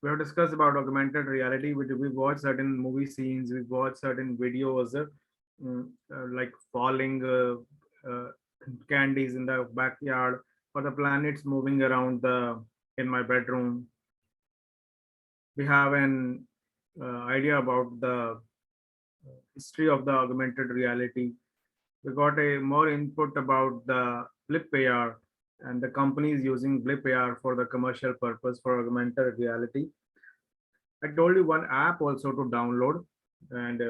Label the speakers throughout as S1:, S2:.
S1: we have discussed about augmented reality. We watch certain movie scenes, we watch certain videos, like falling candies in the backyard, or the planets moving around the in my bedroom. We have an idea about the history of the augmented reality. We got a more input about the Blip AR and the companies using Blip AR for the commercial purpose for augmented reality. I told you one app also to download, and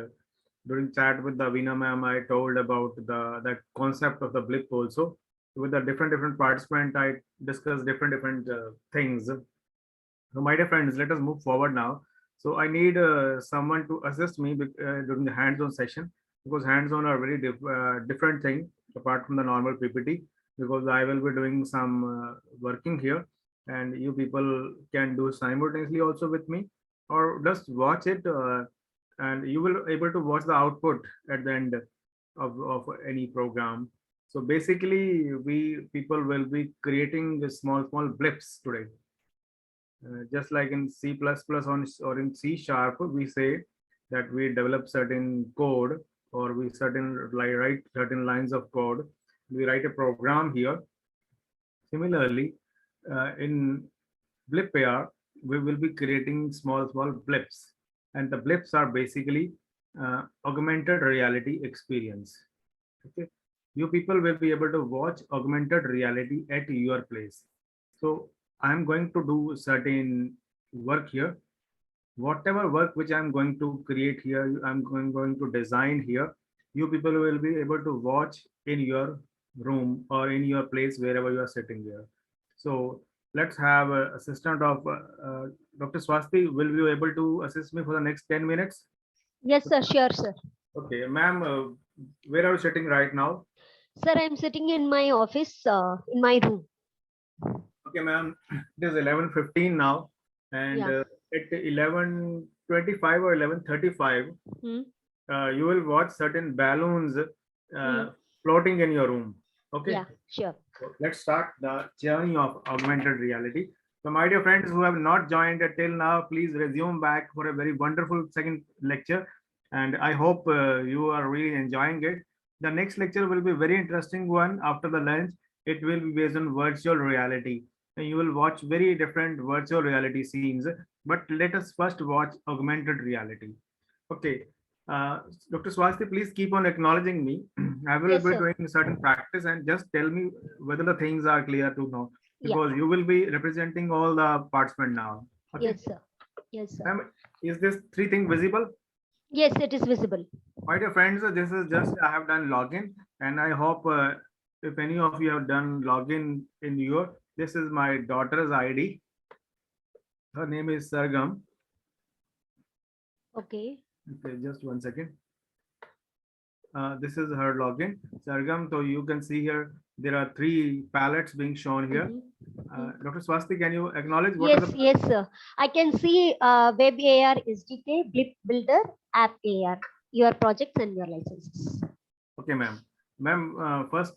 S1: during chat with the Veena ma'am, I told about the that concept of the blip also. With the different participant, I discussed different things. So, my dear friends, let us move forward now. So, I need someone to assist me during the hands-on session, because hands-on are very different thing apart from the normal PPT. Because I will be doing some working here, and you people can do simultaneously also with me, or just watch it, and you will able to watch the output at the end of any program. So basically, we people will be creating the small blips today, just like in C++ on or in C sharp, we say that we develop certain code, or we certain like write certain lines of code. We write a program here. Similarly, in Blip AR, we will be creating small blips, and the blips are basically augmented reality experience. Okay, you people will be able to watch augmented reality at your place. So I'm going to do certain work here. Whatever work which I'm going to create here, going to design here. You people will be able to watch in your room or in your place wherever you are sitting there. So let's have a assistant of Dr. Swasti. Will you able to assist me for the next 10 minutes?
S2: Yes, sir. Sure, sir.
S1: Okay, ma'am, where are you sitting right now?
S2: Sir, I'm sitting in my office, in my room.
S1: Okay, ma'am, it is 11:15 now, and
S2: Yeah.
S1: at 11:25 or 11:35,
S2: Hmm.
S1: you will watch certain balloons
S2: Hmm.
S1: floating in your room. Okay,
S2: Yeah, sure.
S1: so let's start the journey of augmented reality. So, my dear friends who have not joined till now, please resume back for a very wonderful second lecture, and I hope you are really enjoying it. The next lecture will be very interesting one after the lunch. It will be based on virtual reality, and you will watch very different virtual reality scenes. But let us first watch augmented reality. Okay, uh, Dr. Swasti, please keep on acknowledging me. I will
S2: Yes,
S1: be
S2: sir.
S1: doing certain practice, and just tell me whether the things are clear to know,
S2: Yeah.
S1: because you will be representing all the participants now. Okay,
S2: Yes, sir. Yes, sir.
S1: ma'am, is this three thing visible?
S2: Yes, it is visible.
S1: My dear friends, this is just I have done login, and I hope if any of you have done login in your, this is my daughter's ID. Her name is Sargam.
S2: Okay.
S1: Okay, just 1 second. This is her login, Sargam. So you can see here there are three palettes being shown here.
S2: Mm-hmm.
S1: Dr. Swasti, can you acknowledge what are
S2: Yes,
S1: the?
S2: yes, sir. I can see Web AR SDK, Blip Builder, App AR, your projects and your licenses.
S1: Okay, ma'am. Ma'am, first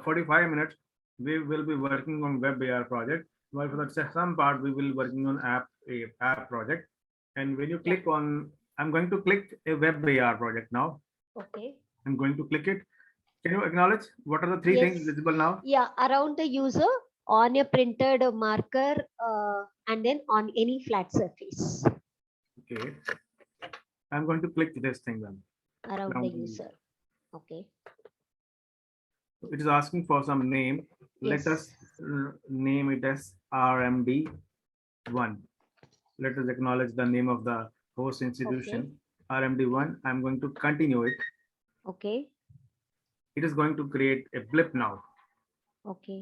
S1: 45 minutes we will be working on web AR project. While for the some part we will be working on app project. And when you
S2: Yeah.
S1: click on, I'm going to click a web AR project now.
S2: Okay.
S1: I'm going to click it. Can you acknowledge what are the three things
S2: Yes.
S1: visible now?
S2: Yeah, around the user on a printed marker and then on any flat surface
S1: Okay, I'm going to click this thing then.
S2: around
S1: Now
S2: the user. Okay.
S1: it is asking for some name. Let
S2: Yes.
S1: us name it as RMD1. Let us acknowledge the name of the host
S2: Okay.
S1: institution, RMD1. I'm going to continue it.
S2: Okay.
S1: It is going to create a blip now.
S2: Okay.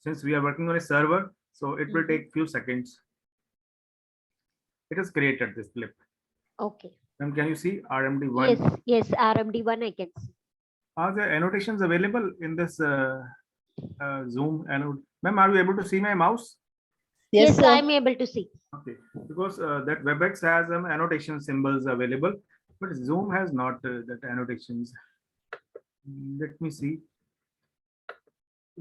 S1: Since we are working on a server, so it will
S2: Mm-hmm.
S1: take few seconds. It has created this blip.
S2: Okay.
S1: And can you see
S2: Yes.
S1: RMD1?
S2: Yes. RMD1 I can see.
S1: Are there annotations available in this Zoom? Ma'am, are you able to see my mouse?
S3: Yes,
S2: Yes,
S3: sir.
S2: I'm able to see.
S1: Okay, because that WebEx has some annotation symbols available, but Zoom has not that annotations. Let me see.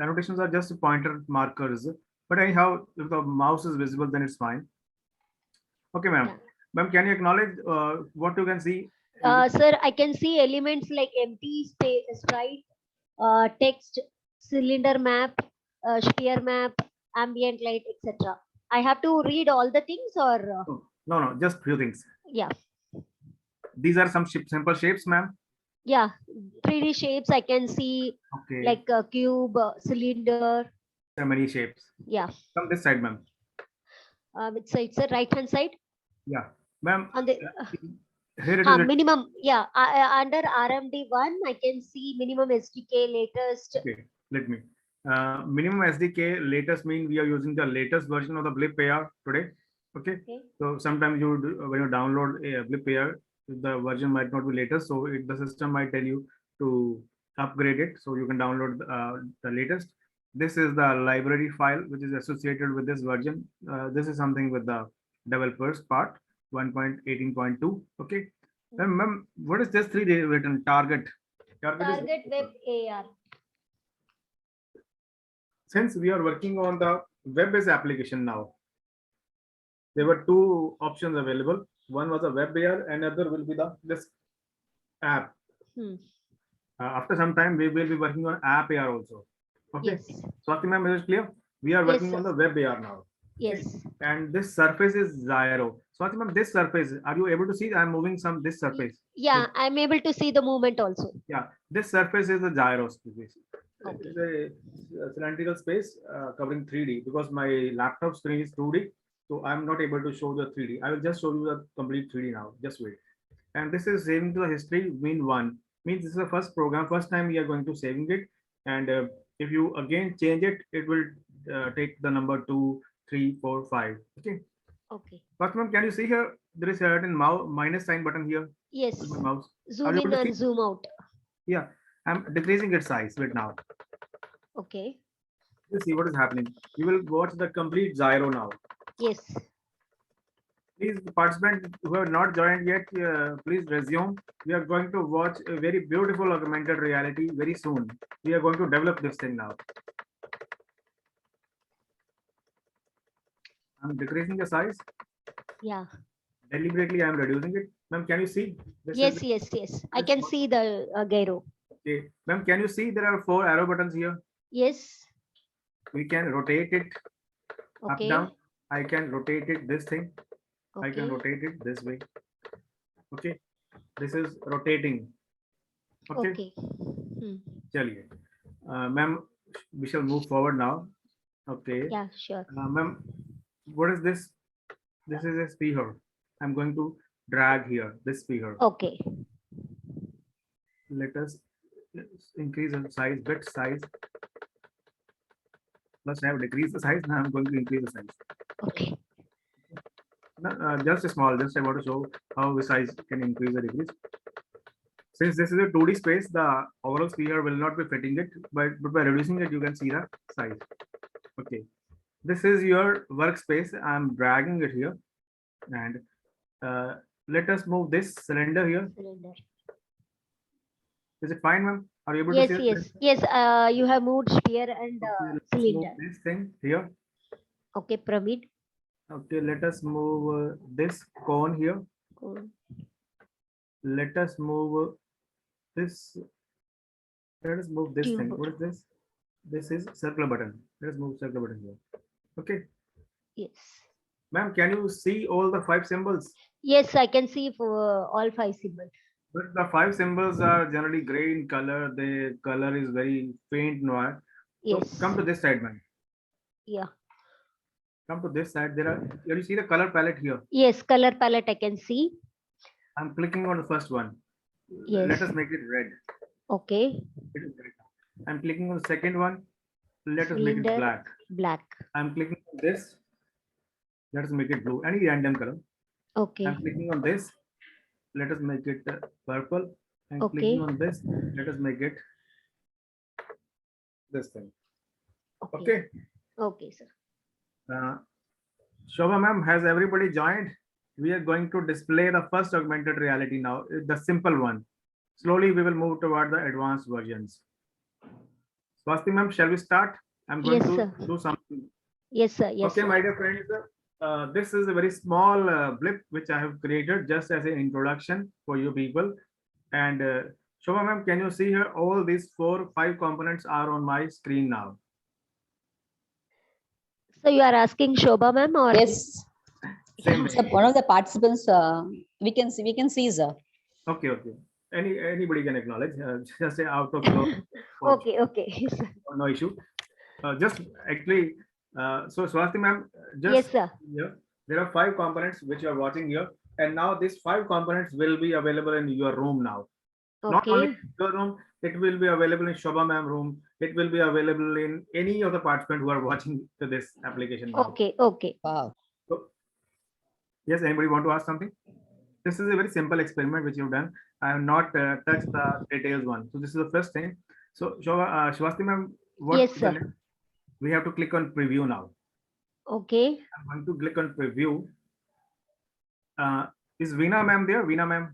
S1: Annotations are just pointer markers. But anyhow, if the mouse is visible, then it's fine. Okay, ma'am.
S2: Yeah.
S1: Ma'am, can you acknowledge what you can see? in this?
S2: Sir, I can see elements like empty space, sprite, text, cylinder map, sphere map, ambient light, etc. I have to read all the things or
S1: No, just few things.
S2: yeah,
S1: These are some simple shapes, ma'am.
S2: yeah. 3D shapes I can see
S1: Okay.
S2: like a cube, cylinder.
S1: There are many shapes.
S2: Yeah.
S1: From this side, ma'am.
S2: Which side, sir? Right hand side.
S1: Yeah, ma'am.
S2: On the
S1: Here it is.
S2: minimum. Yeah. Under RMD1, I can see minimum SDK latest.
S1: Okay, let me. Minimum SDK latest mean we are using the latest version of the Blip AR today. Okay.
S2: Okay.
S1: So sometimes you when you download a Blip AR, the version might not be latest. So the system might tell you to upgrade it. So you can download the latest. This is the library file which is associated with this version. This is something with the developers part 1.18.2. Okay. Ma'am, what is this 3D written? Target.
S2: Target Web AR.
S1: Since we are working on the web-based application now, there were two options available. One was a web AR, and other will be this app. After some time, we will be working on app AR also. Okay.
S2: Yes.
S1: Swati ma'am, is it clear? We are working on the web AR now.
S2: Yes.
S1: And this surface is Zyro. Swati ma'am, this surface, are you able to see? I'm moving this surface.
S2: Yeah, I'm able to see the movement also.
S1: Yeah, this surface is the gyro space.
S2: Okay.
S1: It is a cylindrical space covering 3D because my laptop screen is 2D. So I'm not able to show the 3D. I will just show you the complete 3D now. Just wait. And this is saving to the history mean1. Means this is the first program. First time we are going to saving it. And if you again change it, it will take the number 2, 3, 4, 5. Okay.
S2: Okay.
S1: But ma'am, can you see here? There is a certain minus sign button here.
S2: Yes.
S1: My mouse.
S2: Zoom in and zoom out.
S1: Yeah, I'm decreasing its size right now.
S2: Okay.
S1: Let's see what is happening. We will watch the complete gyro now.
S2: Yes.
S1: Please, participants who have not joined yet, please resume. We are going to watch a very beautiful augmented reality very soon. We are going to develop this thing now. I'm decreasing the size.
S2: Yeah.
S1: Deliberately, I'm reducing it. Ma'am, can you see?
S2: Yes. I can see the gyro.
S1: Okay. Ma'am, can you see there are 4 arrow buttons here?
S2: Yes.
S1: We can rotate it up, down. I can rotate it this thing. I can rotate it this way. Okay. This is rotating. Okay. Chaliye. Ma'am, we shall move forward now. Okay.
S2: Yeah, sure.
S1: Ma'am, what is this? This is a sphere. I'm going to drag here, this sphere.
S2: Okay.
S1: Let us increase the size, bit size. First I have decreased the size. Now I'm going to increase the size.
S2: Okay.
S1: Just a small, just I want to show how the size can increase or decrease. Since this is a 2D space, the overall sphere will not be fitting it, but by reducing it, you can see the size. Okay. This is your workspace. I'm dragging it here. And let us move this cylinder here. Is it fine, ma'am? Are you able to see it?
S2: Yes. You have moved sphere and cylinder.
S1: This thing here.
S2: Okay, pyramid.
S1: Okay, let us move this cone here. Let us move this. Let us move this thing. What is this? This is circular button. Let us move circular button here. Okay.
S2: Yes.
S1: Ma'am, can you see all the 5 symbols?
S2: Yes, I can see for all 5 symbols.
S1: But the 5 symbols are generally gray in color. The color is very faint noir.
S2: Yes.
S1: So come to this side, ma'am.
S2: Yeah.
S1: Come to this side. Can you see the color palette here?
S2: Yes, color palette I can see.
S1: I'm clicking on the first one.
S2: Yes.
S1: Let us make it red.
S2: Okay.
S1: It is red. I'm clicking on the second one. Let us make it black.
S2: Black.
S1: I'm clicking on this. Let us make it blue. Any random color.
S2: Okay.
S1: I'm clicking on this. Let us make it purple. I'm clicking on this. Let us make it this thing. Okay.
S2: Okay, sir.
S1: Shobha ma'am, has everybody joined? We are going to display the first augmented reality now, the simple one. Slowly we will move toward the advanced versions. Swasti ma'am, shall we start? I'm going to do something
S2: Yes, sir. Yes,
S1: Okay,
S2: sir.
S1: my dear friends, this is a very small blip which I have created just as an introduction for you people. And Shobha ma'am, can you see here all these 5 components are on my screen now?
S2: So you are asking Shobha ma'am or?
S3: Yes,
S1: Same
S3: so
S1: way.
S3: one of the participants, we can see, sir.
S1: Okay, okay. Anybody can acknowledge. Just say out of flow.
S2: Okay, okay.
S1: No issue. Just actually, so Swasti ma'am,
S2: Yes,
S1: just
S2: sir.
S1: here, there are 5 components which you are watching here, and now these 5 components will be available in your room now. Not only
S2: Okay.
S1: in your room, it will be available in Shobha ma'am room. It will be available in any of the participants who are watching to this application now.
S2: Okay, okay.
S3: Wow.
S1: So, yes, anybody want to ask something? This is a very simple experiment which you've done. I have not touched the details one. So this is the first thing. So Shwasti ma'am, what
S2: Yes,
S1: the
S2: sir.
S1: next- we have to click on preview now.
S2: Okay.
S1: I'm going to click on preview. Is Veena ma'am there? Veena ma'am.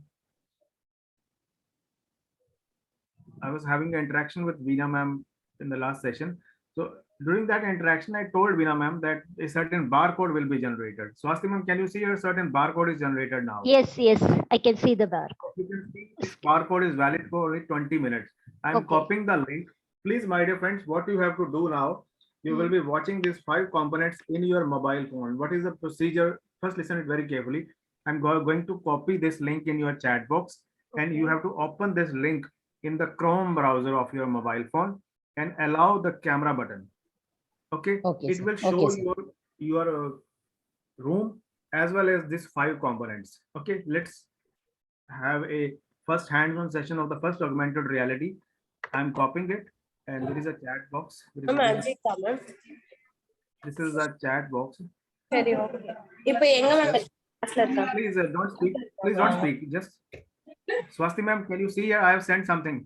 S1: I was having an interaction with Veena ma'am in the last session. So during that interaction, I told Veena ma'am that a certain barcode will be generated. Swasti ma'am, can you see a certain barcode is generated now?
S2: Yes, yes. I can see the barcode.
S1: You can see this barcode is valid for only 20 minutes. I'm
S2: Okay.
S1: copying the link. Please, my dear friends, what you have to do now, you will be watching these 5 components in your mobile phone. What is the procedure? First, listen it very carefully. I'm going to copy this link in your chat box, and you
S2: Okay.
S1: have to open this link in the Chrome browser of your mobile phone and allow the camera button. Okay,
S3: Okay,
S1: it
S3: sir.
S1: will show
S3: Okay, sir.
S1: your room as well as these 5 components. Okay, let's have a first hands-on session of the first augmented reality. I'm copying it, and there is a chat box. This is a chat box.
S4: சரி okay இப்போ எங்க ma'am கிளாஸ்ல இருக்கா
S1: Please don't speak. Please don't speak. Just Swasti ma'am, can you see here? I have sent something.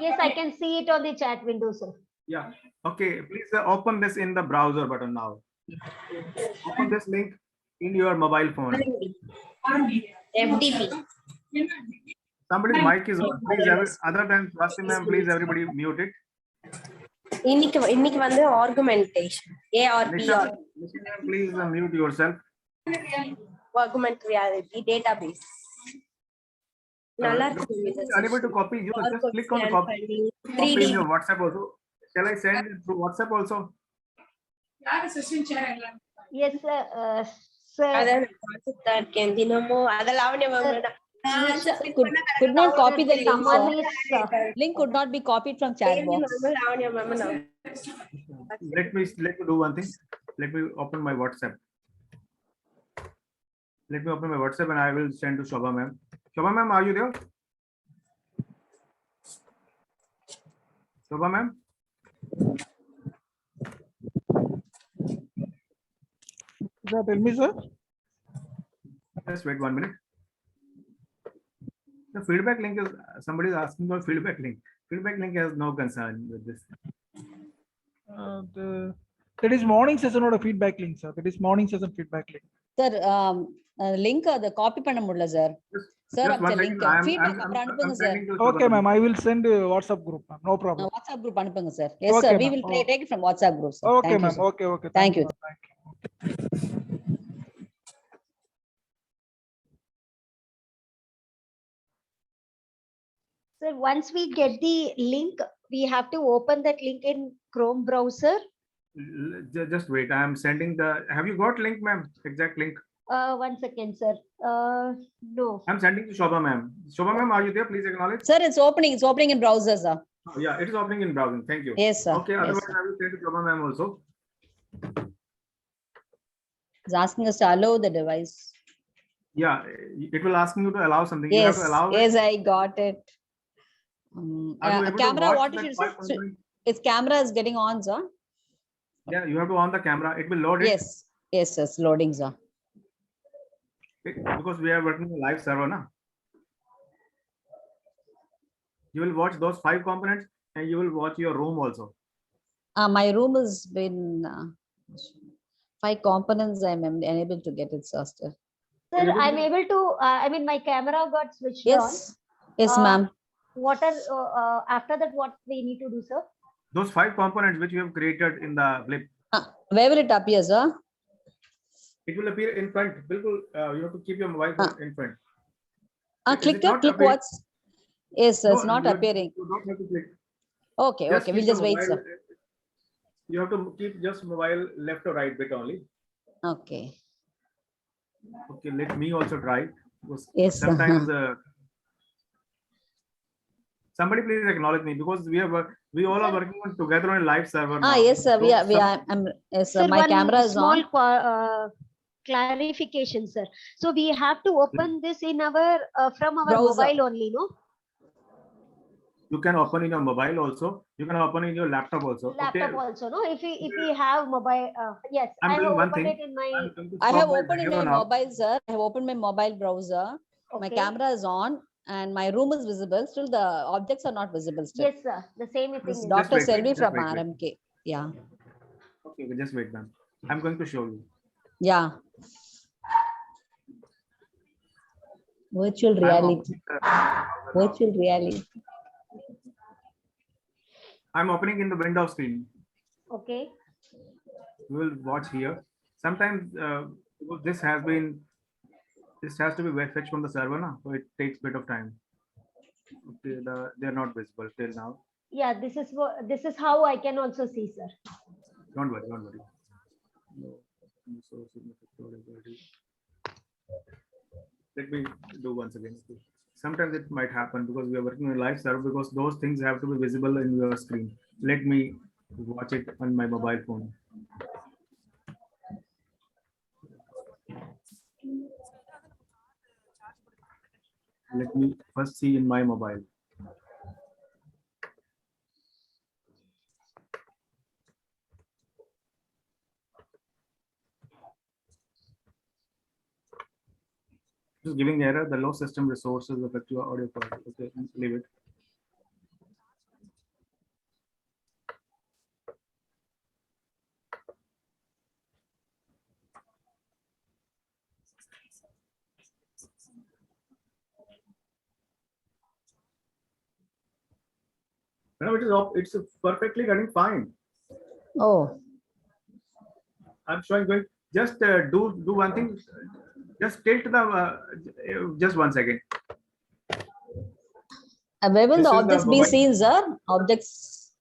S2: Yes, I can see it on the chat window, sir.
S1: Yeah. Okay. Please open this in the browser button now. Open this link in your mobile phone.
S4: FTP
S1: Somebody's mic is on. Please, other than Swasti ma'am, please everybody mute it.
S4: இன்னைக்கு வந்து argumentation ARPR
S1: Nisha ma'am, please mute yourself.
S4: Argument reality database நல்லா இருக்கு
S1: Unable to copy, you just click on the copy. Copy in your WhatsApp also. Shall I send it through WhatsApp also?
S2: Yes, sir. Sir.
S4: அதான் பார்த்துட்டு இருக்கேன் தினமும் அதெல்லாம் அவனே
S3: Could not copy the link,
S2: Someone
S3: sir.
S2: is.
S3: Link could not be copied from chat box.
S1: Let me do one thing. Let me open my WhatsApp. Let me open my WhatsApp and I will send to Shobha ma'am. Shobha ma'am, are you there? Shobha ma'am?
S5: Sir, tell me, sir.
S1: Just wait 1 minute. The feedback link is, somebody is asking for feedback link. Feedback link has no concern with this.
S5: That is morning session or a feedback link, sir. That is morning session feedback link.
S3: Sir, link the copy பண்ண முடியல sir. Sir,
S1: Just
S3: அப்ப
S1: one
S3: link
S1: second.
S3: feedback அப்புறம் அனுப்புங்க sir.
S1: sending to Shobha
S5: Okay,
S1: ma'am.
S5: ma'am. I will send WhatsApp group, ma'am. No problem.
S3: WhatsApp group அனுப்புங்க sir. Yes,
S5: Okay,
S3: sir. We
S5: ma'am.
S3: will take it from WhatsApp group, sir.
S5: Okay,
S3: Thank you,
S5: ma'am.
S3: sir.
S5: Okay, okay.
S3: Thank you.
S5: ma'am. Thank you.
S2: Sir, once we get the link, we have to open that link in Chrome browser.
S1: Just wait. I am sending the. Have you got link, ma'am? Exact link.
S2: 1 second, sir. No.
S1: I'm sending to Shobha ma'am. Shobha ma'am, are you there? Please acknowledge.
S3: Sir, it's opening in browser, sir.
S1: Oh, yeah, it is opening in browsing. Thank you.
S3: Yes, sir.
S1: Okay,
S3: Yes,
S1: otherwise
S3: sir.
S1: I will send to Shobha ma'am also.
S3: It's asking us to allow the device.
S1: Yeah, it will ask you to allow something. You have
S3: Yes,
S1: to allow it.
S3: yes, I got it.
S1: Are you able to
S3: Camera,
S1: watch
S3: what
S1: that
S3: you
S1: five
S3: should,
S1: components?
S3: its camera is getting on, sir.
S1: Yeah, you have to on the camera. It will load it.
S3: Yes, yes, it's loading, sir.
S1: Because we are working on live server now. You will watch those 5 components and you will watch your room also.
S3: My room has been 5 components. I'm unable to get it, sir.
S2: Sir,
S1: Able
S2: I'm
S1: to-
S2: able to, I mean, my camera got switched on.
S3: Yes, yes, ma'am.
S2: What are, after that, what we need to do, sir?
S1: Those 5 components which you have created in the blip,
S3: Where will it appear, sir?
S1: It will appear in front. Bilkul, you have to keep your mobile phone in front. Is it
S3: Click
S1: not
S3: click
S1: appearing?
S3: what's? Yes, sir, it's
S1: No,
S3: not appearing.
S1: you don't have to click.
S3: Okay,
S1: Just
S3: okay, we'll
S1: keep the
S3: just wait,
S1: mobile.
S3: sir.
S1: You have to keep just mobile left or right bit only.
S3: Okay.
S1: Okay, let me also try. Because
S3: Yes, sir.
S1: sometimes somebody please acknowledge me because we all are working on together on a live server now.
S3: Yes, sir.
S1: So
S3: Yes, sir.
S2: Sir,
S3: My
S2: one
S3: camera is
S2: small
S3: on.
S2: clarification, sir. So we have to open this in our from our
S3: Browser.
S2: mobile only, no?
S1: you can open in your mobile also. You can open in your laptop also.
S2: Laptop
S1: Okay.
S2: also, no? If we have mobile, yes,
S1: I'm
S2: I have
S1: doing one
S2: opened
S1: thing.
S2: it in my.
S1: I'm going to
S3: I
S1: stop
S3: have
S1: my
S3: opened in
S1: video
S3: my
S1: now.
S3: mobile, sir. I have opened my mobile browser. My
S2: Okay.
S3: camera is on and my room is visible. Still, the objects are not visible. Still.
S2: Yes, sir. The same thing.
S3: This
S2: is-
S3: Dr.
S1: wait,
S3: Selvi
S1: just
S3: from
S1: wait.
S3: RMK. Yeah.
S1: Okay, just wait, ma'am. I'm going to show you.
S3: Yeah. Virtual
S1: I'm
S3: reality.
S1: opening
S3: Virtual reality.
S1: I'm opening in the Windows screen.
S2: Okay.
S1: We will watch here. Sometimes because this has to be fetched from the server now, so it takes a bit of time. Okay, they're not visible till now.
S2: Yeah, this is how I can also see, sir.
S1: Don't worry, don't worry. No, so significant. Let me do once again. Sometimes it might happen because we are working on a live server because those things have to be visible in your screen. Let me watch it on my mobile phone. Let me first see in my mobile. Just giving error, the low system resources affect your audio quality. Okay, leave it. No, it's perfectly running fine.
S3: Oh,
S1: I'm showing going. Just do one thing. Just tilt the. Just 1 second.
S3: where will
S1: This
S3: the
S1: is the
S3: objects be
S1: mobile.
S3: seen, sir? Objects.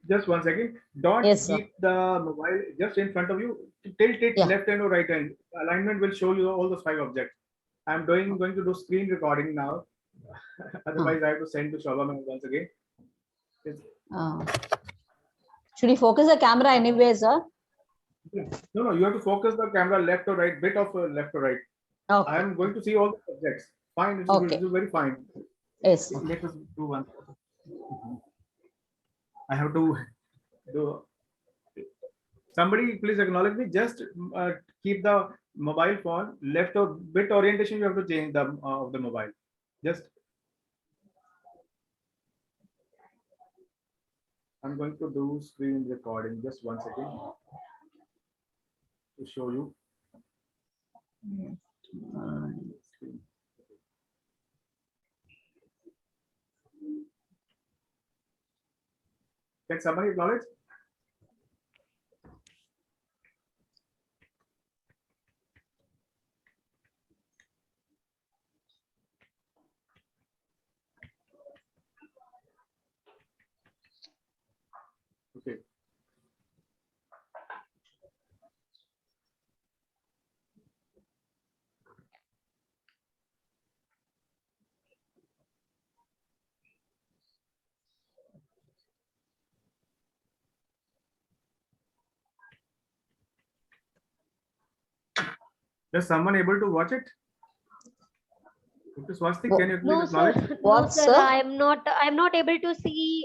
S1: Just 1 second. Don't
S3: Yes, sir.
S1: keep the mobile just in front of you. Tilt it
S3: Yeah.
S1: left hand or right hand. Alignment will show you all those 5 objects. I'm going to do screen recording now. Otherwise, I have to send to Shobha ma'am once again.
S3: Uh, should we focus the camera anyway, sir?
S1: No, you have to focus the camera left or right, bit of left or right.
S3: Okay.
S1: I am going to see all the objects. Fine,
S3: Okay.
S1: it's very fine.
S3: Yes, sir.
S1: Let us do one. I have to do. Somebody please acknowledge me. Just keep the mobile phone left or bit orientation. You have to change the of the mobile. Just. I'm going to do screen recording. Just 1 second to show you. Can somebody acknowledge? Okay. Is someone able to watch it? Dr. Swastik, can you please
S2: No, sir.
S1: acknowledge?
S2: No,
S3: What,
S2: sir.
S3: sir?
S2: I'm not able to see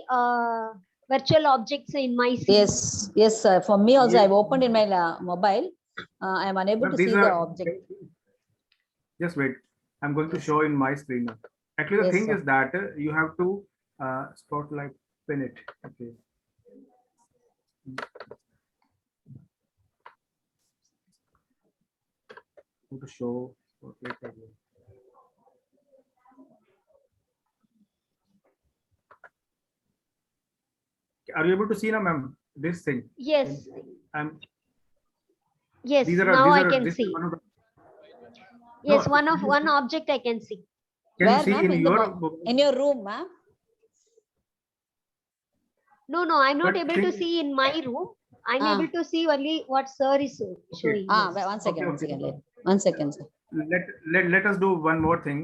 S2: virtual objects in my scene.
S3: Yes, yes, sir. For me also, I've opened in my mobile. I am unable
S1: Ma'am,
S3: to
S1: these
S3: see the
S1: are-
S3: object.
S1: Just wait. I'm going to show in my screen now. Actually, the
S3: Yes,
S1: thing
S3: sir.
S1: is that you have to spotlight pin it. Okay. Go to show spotlight again. Are you able to see now, ma'am? This thing.
S2: Yes.
S1: I'm.
S2: Yes,
S1: These are
S2: now I
S1: this
S2: can
S1: is
S2: see.
S1: one of the-
S2: Yes,
S1: No,
S2: one object I can see.
S1: Can
S3: Where,
S1: you see
S3: ma'am?
S1: in
S3: In the
S1: your
S3: in your room, ma'am?
S2: No, I'm not
S1: But
S2: able to
S1: think-
S2: see in my room. I'm
S3: Ah.
S2: able to see only what sir is showing.
S3: Ah,
S2: Yes.
S3: one second, one
S1: okay.
S3: second. One second, sir.
S1: Let us do one more thing.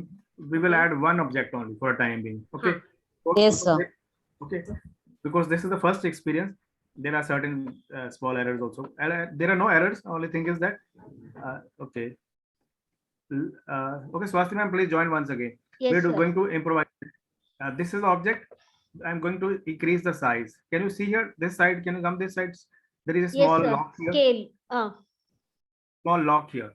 S1: We will add one object only for time being. Okay.
S3: Yes, sir.
S1: Okay. Because this is the first experience. There are certain small errors also. There are no errors. Only thing is that okay. Okay, Swasti ma'am, please join once again.
S2: Yes,
S1: We're
S2: sir.
S1: going to improvise. This is the object. I'm going to increase the size. Can you see here? This side. Can you come this side? There is a
S2: Yes,
S1: small
S2: sir.
S1: lock here.
S2: Scale.
S1: Small lock here.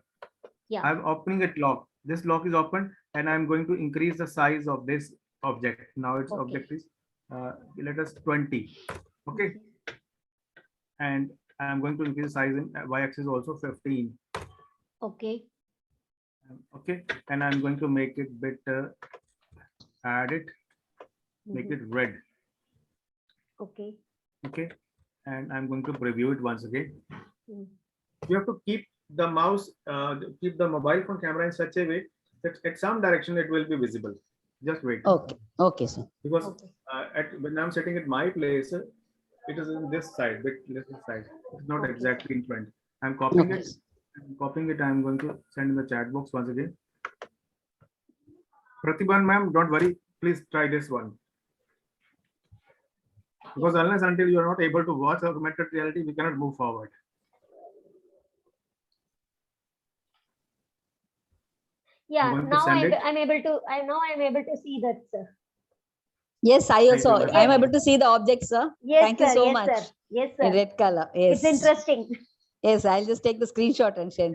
S2: Yeah.
S1: I'm opening it lock. This lock is open, and I'm going to increase the size of this object. Now its
S2: Okay.
S1: object is let us 20. Okay. And I'm going to increase the size in y-axis also 15.
S2: Okay.
S1: Okay. And I'm going to make it bit add it, make it red.
S2: Okay.
S1: Okay. And I'm going to preview it once again.
S2: Mm.
S1: You have to keep the mouse, keep the mobile phone camera in such a way that at some direction it will be visible. Just wait.
S3: Okay, okay, sir.
S1: Because
S2: Okay.
S1: when I'm sitting at my place, it is in this side, bit this side. It's not
S2: Okay.
S1: exactly in front. I'm copying
S3: Okay.
S1: it. I'm copying it. I'm going to send in the chat box once again. Pratibhan ma'am, don't worry. Please try this one. Because unless until you are not able to watch augmented reality, we cannot move forward.
S2: Yeah.
S1: going to
S2: Now
S1: send it.
S2: I'm able to. Now I'm able to see that, sir.
S3: Yes, I
S1: you
S3: also,
S1: very
S3: I'm
S2: much.
S3: able to see the object, sir.
S2: Yes,
S3: Thank you
S2: sir.
S3: so
S2: Yes,
S3: much.
S2: sir. Yes,
S3: In
S2: sir.
S3: red color, yes.
S2: It's interesting.
S3: Yes, I'll just take the screenshot and share.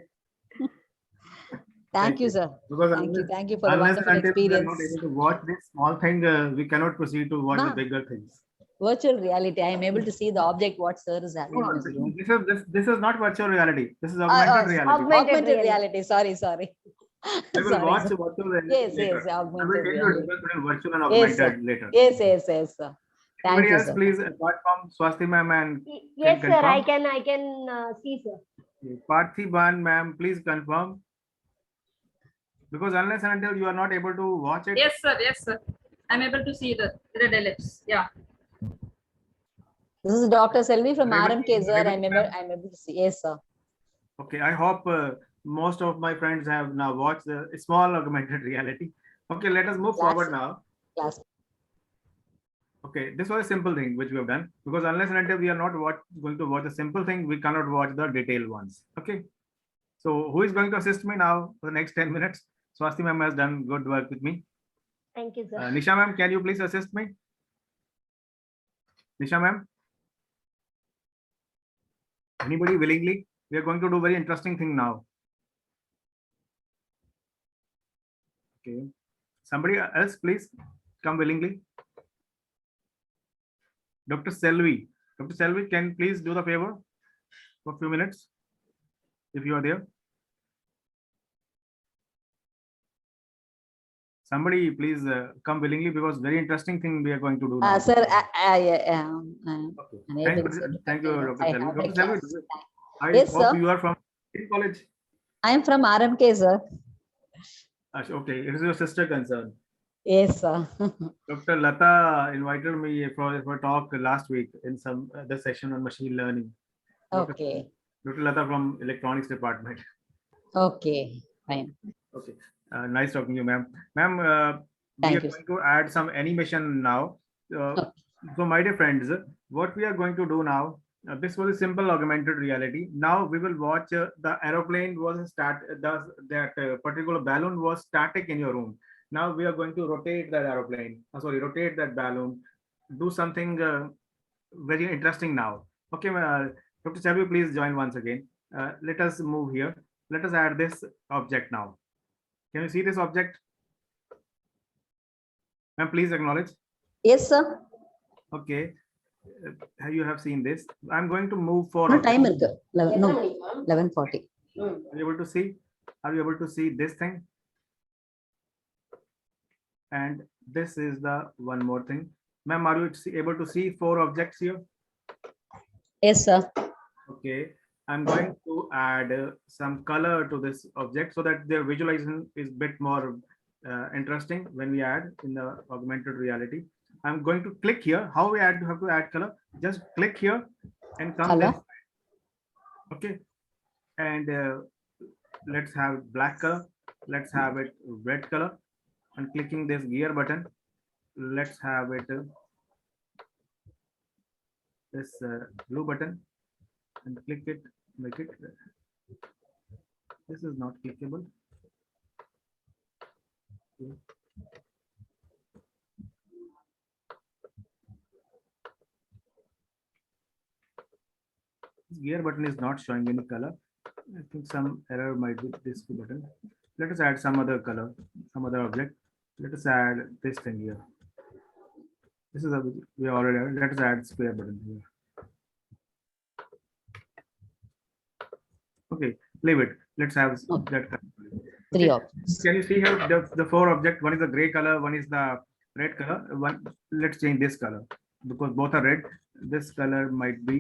S3: Thank you, sir.
S1: Because
S3: Thank you for the
S1: unless
S3: wonderful
S1: until we are not
S3: experience.
S1: able to watch this small thing, we cannot proceed to watch the
S3: Ma'am.
S1: bigger things.
S3: Virtual reality, I am able to see the object what sir is having
S1: No,
S3: in his room.
S1: this is not virtual reality. This is augmented reality.
S3: Augmented reality, sorry.
S1: We will
S3: Sorry,
S1: watch
S3: sir.
S1: virtual reality
S3: Yes,
S1: later.
S3: yes,
S1: I will
S3: augmented
S1: tell you the
S3: reality.
S1: difference between virtual and
S3: Yes, sir.
S1: augmented later.
S3: Yes, sir. Thank
S1: Anybody
S3: you,
S1: else,
S3: sir.
S1: please, apart from Swasti ma'am and
S2: Yes, sir. I
S1: confirm?
S2: can see, sir.
S1: Parthiban ma'am, please confirm. Because unless and until you are not able to watch it,
S6: Yes, sir. I'm able to see the red ellipse. Yeah.
S3: This is Dr. Selvi from
S1: Revati-
S3: RMK, sir.
S1: Revati ma'am?
S3: I'm able to see. Yes, sir.
S1: okay, I hope most of my friends have now watched the small augmented reality. Okay, let us move
S3: Class.
S1: forward now.
S3: Class.
S1: Okay, this was a simple thing which we have done because unless and until we are not going to watch a simple thing, we cannot watch the detailed ones. Okay, so who is going to assist me now for the next 10 minutes? Swasti ma'am has done good work with me.
S2: Thank you, sir.
S1: Nisha ma'am, can you please assist me? Nisha ma'am? Anybody willingly? We are going to do very interesting thing now. Okay, somebody else please come willingly. Dr. Selvi. Dr. Selvi, can you please do the favor for a few minutes if you are there? Somebody please come willingly because very interesting thing we are going to do now.
S3: Sir,
S1: Okay.
S3: unable, sir, to
S1: Thank you,
S3: continue.
S1: Dr.
S3: I
S1: Selvi.
S3: have
S1: Dr.
S3: a
S1: Selvi,
S3: class.
S1: I
S3: Yes,
S1: hope
S3: sir.
S1: you are from college.
S3: I am from RMK, sir.
S1: Okay, it is your sister concern.
S3: Yes, sir.
S1: Dr. Lata invited me for a talk last week in some other session on machine learning.
S3: Okay.
S1: Dr. Lata from electronics department.
S3: Okay. Fine.
S1: Okay, nice talking to you, ma'am. Ma'am, we
S3: Thank
S1: are
S3: you,
S1: going to add some animation now.
S3: Okay.
S1: So, my dear friends, what we are going to do now, this was a simple augmented reality. Now we will watch the aeroplane was that particular balloon was static in your room. Now we are going to rotate that aeroplane. Rotate that balloon. Do something very interesting now. Okay, Dr. Selvi, please join once again. Let us move here. Let us add this object now. Can you see this object? Ma'am, please acknowledge.
S3: Yes, sir.
S1: Okay. You have seen this. I'm going to move for.
S3: No time irukku. 11:40.
S1: Are you able to see? Are you able to see this thing? And this is the one more thing. Ma'am, are you able to see 4 objects here?
S3: Yes, sir.
S1: Okay, I'm going to add some color to this object so that their visualization is bit more interesting when we add in the augmented reality. I'm going to click here. How we add have to add color? Just click here and come
S3: Color.
S1: this. Okay, and let's have black color. Let's have it red color. And clicking this gear button, let's have it this blue button and click it, make it. This is not clickable. Okay. This gear button is not showing any color. I think some error might be this button. Let us add some other color, some other object. Let us add this thing here. This is a we already added. Let us add square button here. Okay, leave it. Let's have
S3: Okay.
S1: that color.
S3: Three
S1: Okay.
S3: objects.
S1: Can you see here the four object? One is the gray color, one is the red color. One, let's change this color because both are red. This color might be.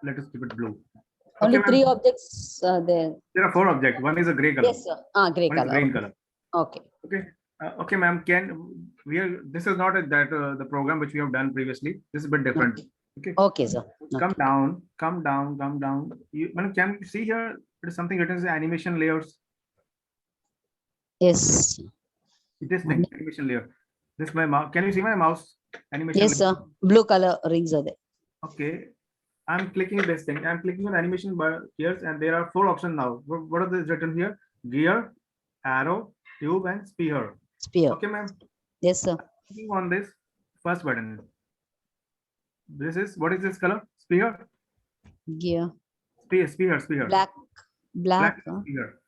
S1: Let us keep it blue.
S3: Only
S1: Okay,
S3: three
S1: ma'am.
S3: objects there.
S1: There are four objects. One is a gray color.
S3: Yes, sir. Ah, gray
S1: One is
S3: color.
S1: green
S3: Okay.
S1: color.
S3: Okay.
S1: Okay. Okay, ma'am. Can we are? This is not that the program which we have done previously. This is a bit different. Okay.
S3: Okay, sir.
S1: Come down. Come down. Come down. You, ma'am, can you see here? There is something written as animation layers.
S3: Yes.
S1: It is the animation layer. This my mouse. Can you see my mouse animation?
S3: Yes,
S1: layer?
S3: sir. Blue color rings are there.
S1: Okay. I'm clicking this thing. I'm clicking on animation bar here, and there are four options now. What are these written here? Gear, arrow, tube, and spear.
S3: Spear.
S1: Okay, ma'am.
S3: Yes, sir.
S1: Clicking on this first button. This is what is this color? Spear.
S3: Gear.
S1: Spear.
S3: Black. Black.
S1: Spear.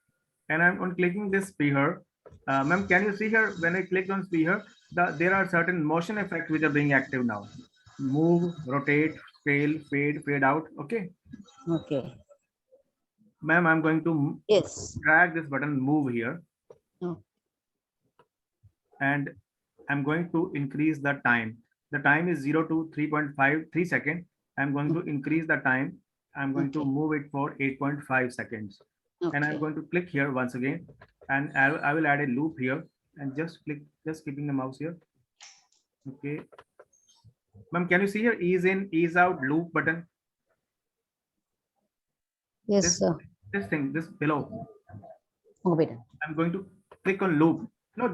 S1: And I'm on clicking this spear. Ma'am, can you see here when I clicked on spear, there are certain motion effects which are being active now. Move, rotate, scale, fade out. Okay.
S3: Okay.
S1: Ma'am, I'm going to
S3: Yes.
S1: drag this button, move here.
S3: Oh.
S1: And I'm going to increase the time. The time is 0 to 3.53 seconds. I'm going to increase the time. I'm going to
S3: Okay.
S1: move it for 8.5 seconds. And I'm
S3: Okay.
S1: going to click here once again. And I will add a loop here and just click, just keeping the mouse here. Okay. Ma'am, can you see here ease in, ease out loop button?
S3: Yes,
S1: This,
S3: sir.
S1: this thing, this below.
S3: Oh, wait.
S1: I'm going to click on loop. No,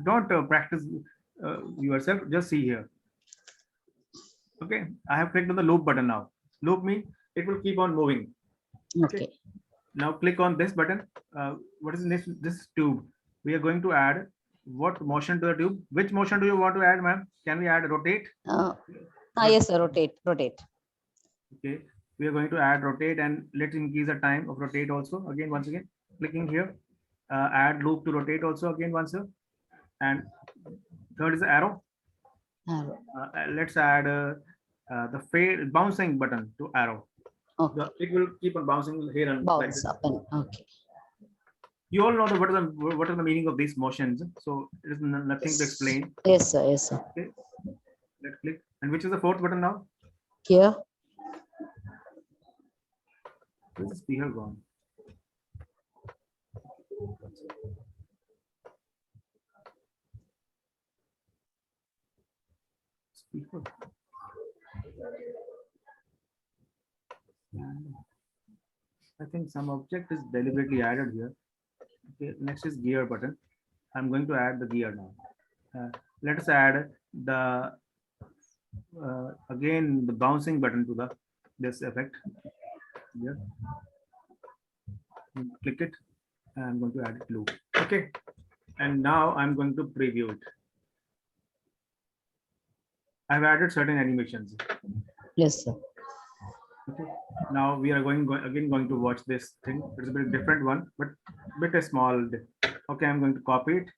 S1: don't practice yourself. Just see here. Okay, I have clicked on the loop button now. Loop means it will keep on moving.
S3: Okay.
S1: Now click on this button. What is this? This tube. We are going to add what motion to the tube? Which motion do you want to add, ma'am? Can we add rotate?
S3: Yes, sir. Rotate. Rotate.
S1: Okay, we are going to add rotate and let's increase the time of rotate also. Again, once again, clicking here. Add loop to rotate also again once here. And third is the arrow.
S3: Arrow.
S1: Let's add the fade bouncing button to arrow.
S3: Okay.
S1: It will keep on bouncing here and like
S3: Bounce
S1: this.
S3: up and okay.
S1: You all know what are the meaning of these motions. So it is nothing to explain.
S3: Yes, sir. Yes, sir.
S1: Okay. Let's click. And which is the fourth button now?
S3: Here.
S1: This is here gone. Speaker. I think some object is deliberately added here. Okay, next is gear button. I'm going to add the gear now. Let us add the again the bouncing button to the this effect. Here. Click it. I'm going to add it loop. Okay, and now I'm going to preview it. I've added certain animations.
S3: Yes, sir.
S1: Okay. Now we are going to watch this thing. It's a bit different one, but bit a small. Okay, I'm going to copy it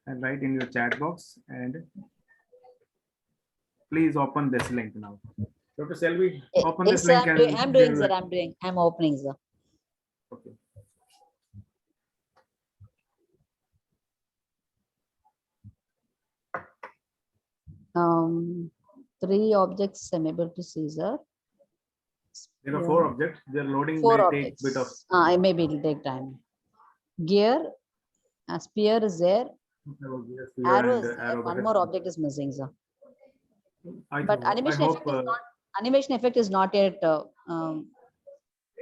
S1: and write in your chat box and please open this link now. Dr. Selvi, open
S3: Yes,
S1: this
S3: sir.
S1: link and
S3: I'm doing, sir. I'm doing. I'm opening, sir.
S1: Okay.
S3: Three objects I'm able to see, sir.
S1: There are
S3: Yeah.
S1: 4 objects. Their loading
S3: Four
S1: may take bit of.
S3: objects. Maybe it'll take time. Gear, a spear is there, arrow is there, one more object is missing, sir. But animation effect is not, animation effect is not yet,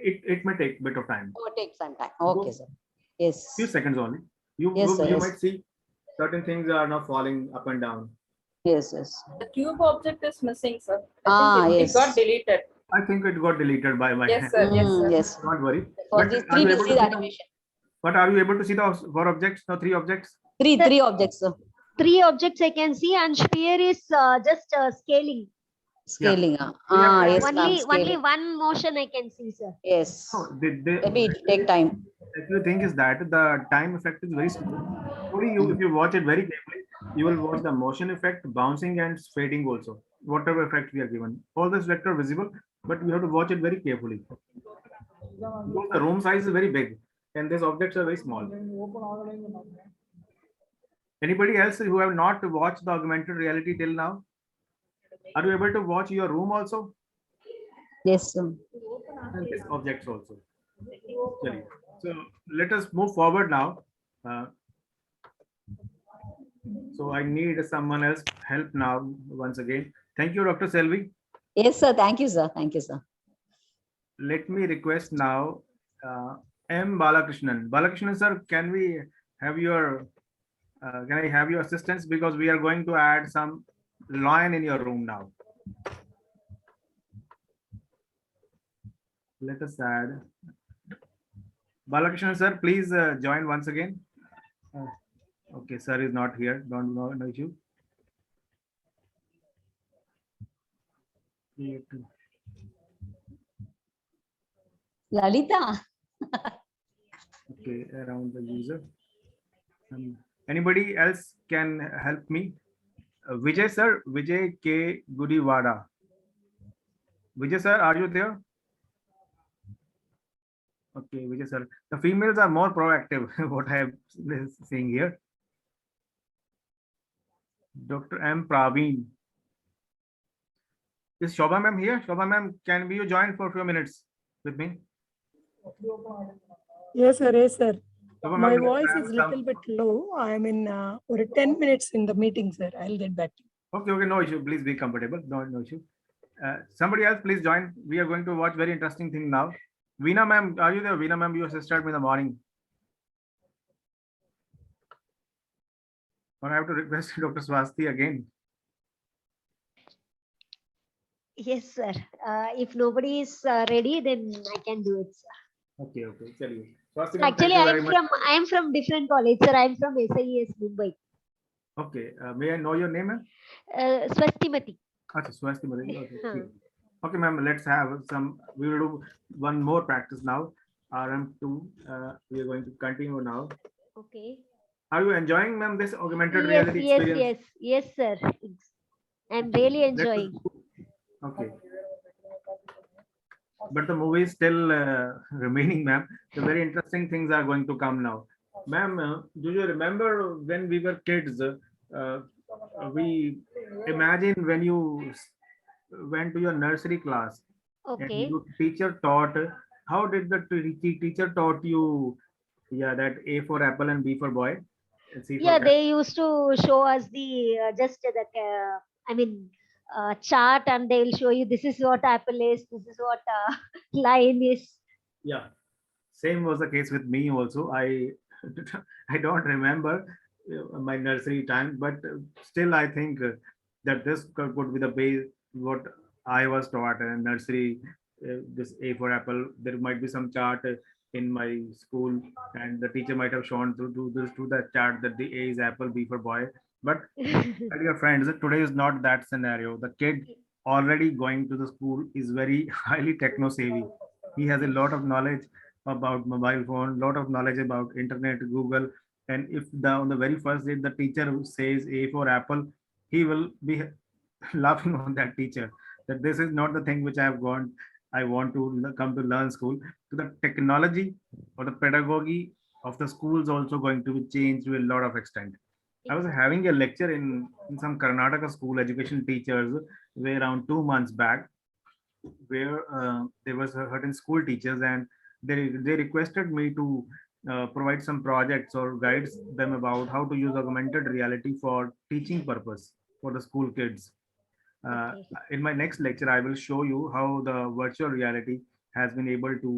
S1: It may take bit of time.
S3: oh, it takes some time. Okay, sir. Yes.
S1: Few seconds only. You
S3: Yes, sir,
S1: you
S3: yes.
S1: might see certain things are now falling up and down.
S3: Yes, yes.
S6: The cube object is missing, sir.
S3: Ah,
S6: I think it
S3: yes.
S6: got deleted.
S1: I think it got deleted by my
S6: Yes,
S1: hand.
S6: sir. Yes,
S3: Mm,
S6: sir.
S3: yes.
S1: Don't worry.
S3: For
S1: But
S3: these
S1: are
S3: three,
S1: you
S3: we
S1: able
S3: see
S1: to
S3: the
S1: see the-
S3: animation.
S1: But are you able to see the 4 objects? No, 3 objects?
S3: Three objects, sir.
S2: 3 objects I can see, and spear is just scaling.
S3: Scaling.
S1: We have
S3: Yes,
S1: to-
S3: ma'am,
S2: Only
S3: scaling.
S2: one motion I can see, sir.
S3: Yes.
S1: No,
S3: Maybe it take time.
S1: Actually, the thing is that the time effect is very small. Only you, if you watch it very carefully, you will watch the motion effect, bouncing and fading also. Whatever effect we are given, all this vector visible, but we have to watch it very carefully. Because the room size is very big, and these objects are very small. Anybody else who have not watched the augmented reality till now? Are you able to watch your room also?
S3: Yes, sir.
S1: And these objects also. Chali. So let us move forward now. So I need someone else help now once again. Thank you, Dr. Selvi.
S3: Yes, sir. Thank you, sir. Thank you, sir.
S1: Let me request now M. Balakrishnan. Balakrishnan, sir, can we have your can I have your assistance, because we are going to add some lion in your room now. Let us add. Balakrishnan, sir, please join once again. Okay, sir is not here. Don't know, no issue.
S3: Lalita.
S1: Okay, around the user. Anybody else can help me? Vijay, sir, Vijay K. Gudivada. Vijay, sir, are you there? Okay, Vijay, sir. The females are more proactive, what I am seeing here. Dr. M. Praveen. Is Shobha ma'am here? Shobha ma'am, can you join for a few minutes with me?
S7: Yes, sir. Yes, sir.
S1: Shobha
S7: My
S1: ma'am, let's
S7: voice
S1: have
S7: is
S1: some-
S7: little bit low. I am in for 10 minutes in the meeting, sir. I'll get back to you.
S1: Okay, no issue. Please be comfortable. No issue. Somebody else, please join. We are going to watch very interesting thing now. Veena ma'am, are you there? Veena ma'am, you assisted me in the morning. Or I have to request Dr. Swasti again.
S2: Yes, sir. If nobody is ready, then I can do it, sir.
S1: Okay. Chaliye. Swasti ma'am, thank
S2: Actually,
S1: you very much.
S2: I am from different college, sir. I am from SIES Mumbai.
S1: Okay. May I know your name, ma'am?
S2: Swastimati.
S1: Okay, Swasti ma'am. Okay.
S2: Huh.
S1: Okay, ma'am. Let's have some. We will do one more practice now. RM2. We are going to continue now.
S2: Okay.
S1: Are you enjoying, ma'am, this augmented reality experience?
S2: Yes, sir. I'm really
S1: Let us-
S2: enjoying.
S1: Okay. But the movie is still remaining, ma'am. The very interesting things are going to come now. Ma'am, do you remember when we were kids, we imagine when you went to your nursery class and
S2: Okay.
S1: your teacher taught, how did the teacher taught you, that A for apple and B for boy? and C for
S2: Yeah,
S1: cat?
S2: they used to show us the chart, and they will show you this is what apple is, this is what lion is.
S1: Yeah, same was the case with me also. I I don't remember my nursery time, but still I think that this could be the base what I was taught in nursery. This A for apple. There might be some chart in my school, and the teacher might have shown to the chart that the A is apple, B for boy. But my dear friends, today is not that scenario. The kid already going to the school is very highly techno savvy. He has a lot of knowledge about mobile phone, lot of knowledge about internet, Google. And if on the very first day the teacher says A for apple, he will be laughing on that teacher, that this is not the thing which I want to come to learn school. So the technology or the pedagogy of the school is also going to be changed to a lot of extent. I was having a lecture in some Karnataka school education teachers way around 2 months back. where there was a certain school teachers, and they requested me to provide some projects or guides them about how to use augmented reality for teaching purpose for the school kids. Uh,
S2: Okay.
S1: in my next lecture, I will show you how the virtual reality has been able to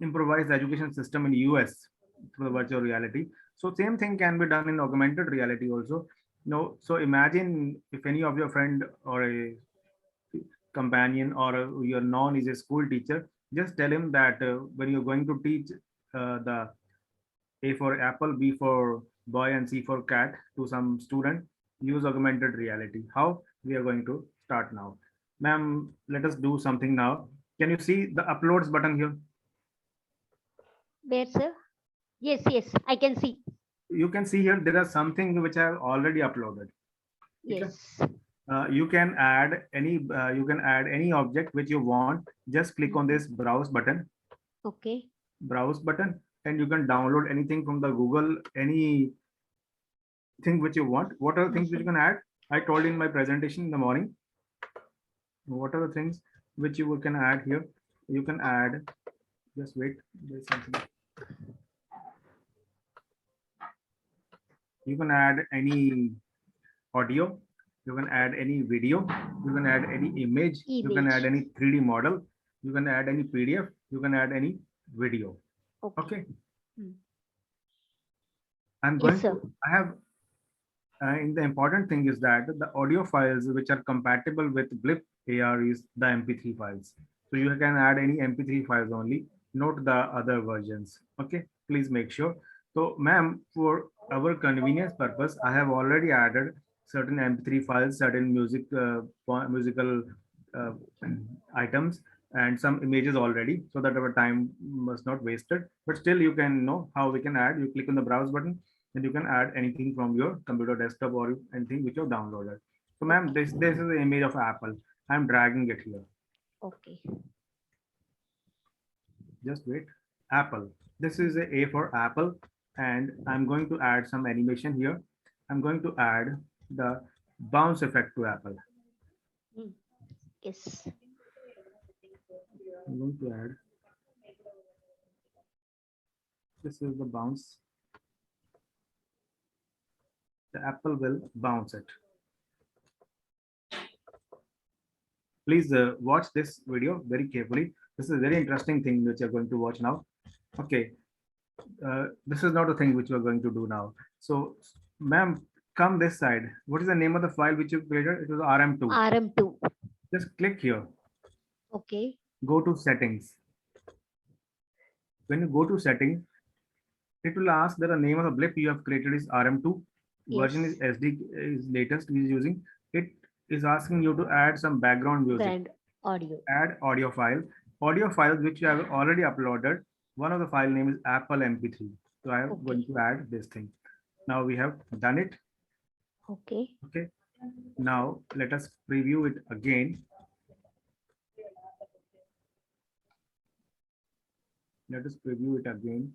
S1: improvise the education system in US through the virtual reality. So same thing can be done in augmented reality also. So imagine if any of your friend or a companion or your known is a school teacher, just tell him that when you're going to teach the A for apple, B for boy, and C for cat to some student, use augmented reality. How? We are going to start now. Ma'am, let us do something now. Can you see the uploads button here?
S2: Where, sir? Yes, yes, I can see.
S1: You can see here there are something which I have already uploaded. Okay.
S2: Yes.
S1: You can add any object which you want. Just click on this browse button,
S2: Okay.
S1: and you can download anything from the Google, any thing which you want. What are the things which you can add? I told in my presentation in the morning. What are the things which you can add here? You can add, just wait, there's something. You can add any audio, you can add any video, you can add any image, you can add any 3D model, you can add any PDF, you can add any video. Okay. I'm going
S2: Yes, sir.
S1: to, I have, and the important thing is that the audio files which are compatible with Blip AR is the MP3 files. So you can add any MP3 files only, not the other versions. Okay, please make sure. So ma'am, for our convenience purpose, I have already added certain MP3 files, certain musical uh, items, and some images already, so that our time must not wasted. But still, you can know how we can add. You click on the browse button, and you can add anything from your computer desktop or anything which you have downloaded. So ma'am, this is the image of Apple. I'm dragging it here.
S2: Okay.
S1: Just wait. Apple. This is a for Apple, and I'm going to add some animation here. I'm going to add the bounce effect to Apple.
S2: Yes.
S1: I'm going to add. This is the bounce. The Apple will bounce it. Please watch this video very carefully. This is a very interesting thing which you're going to watch now. Okay. This is not a thing which we're going to do now. So, ma'am, come this side. What is the name of the file which you created? It was RM2.
S2: RM2.
S1: Just click here.
S2: Okay.
S1: Go to settings. When you go to settings, it will ask that the name of the blip you have created is RM2. Version is SD is latest is using. It is asking you to add some background music.
S2: Brand audio.
S1: Add audio file. Audio files which you have already uploaded. One of the file name is Apple MP3. So I am going to add this thing. Now we have done it.
S2: Okay.
S1: Okay. Now let us preview it again. Let us preview it again.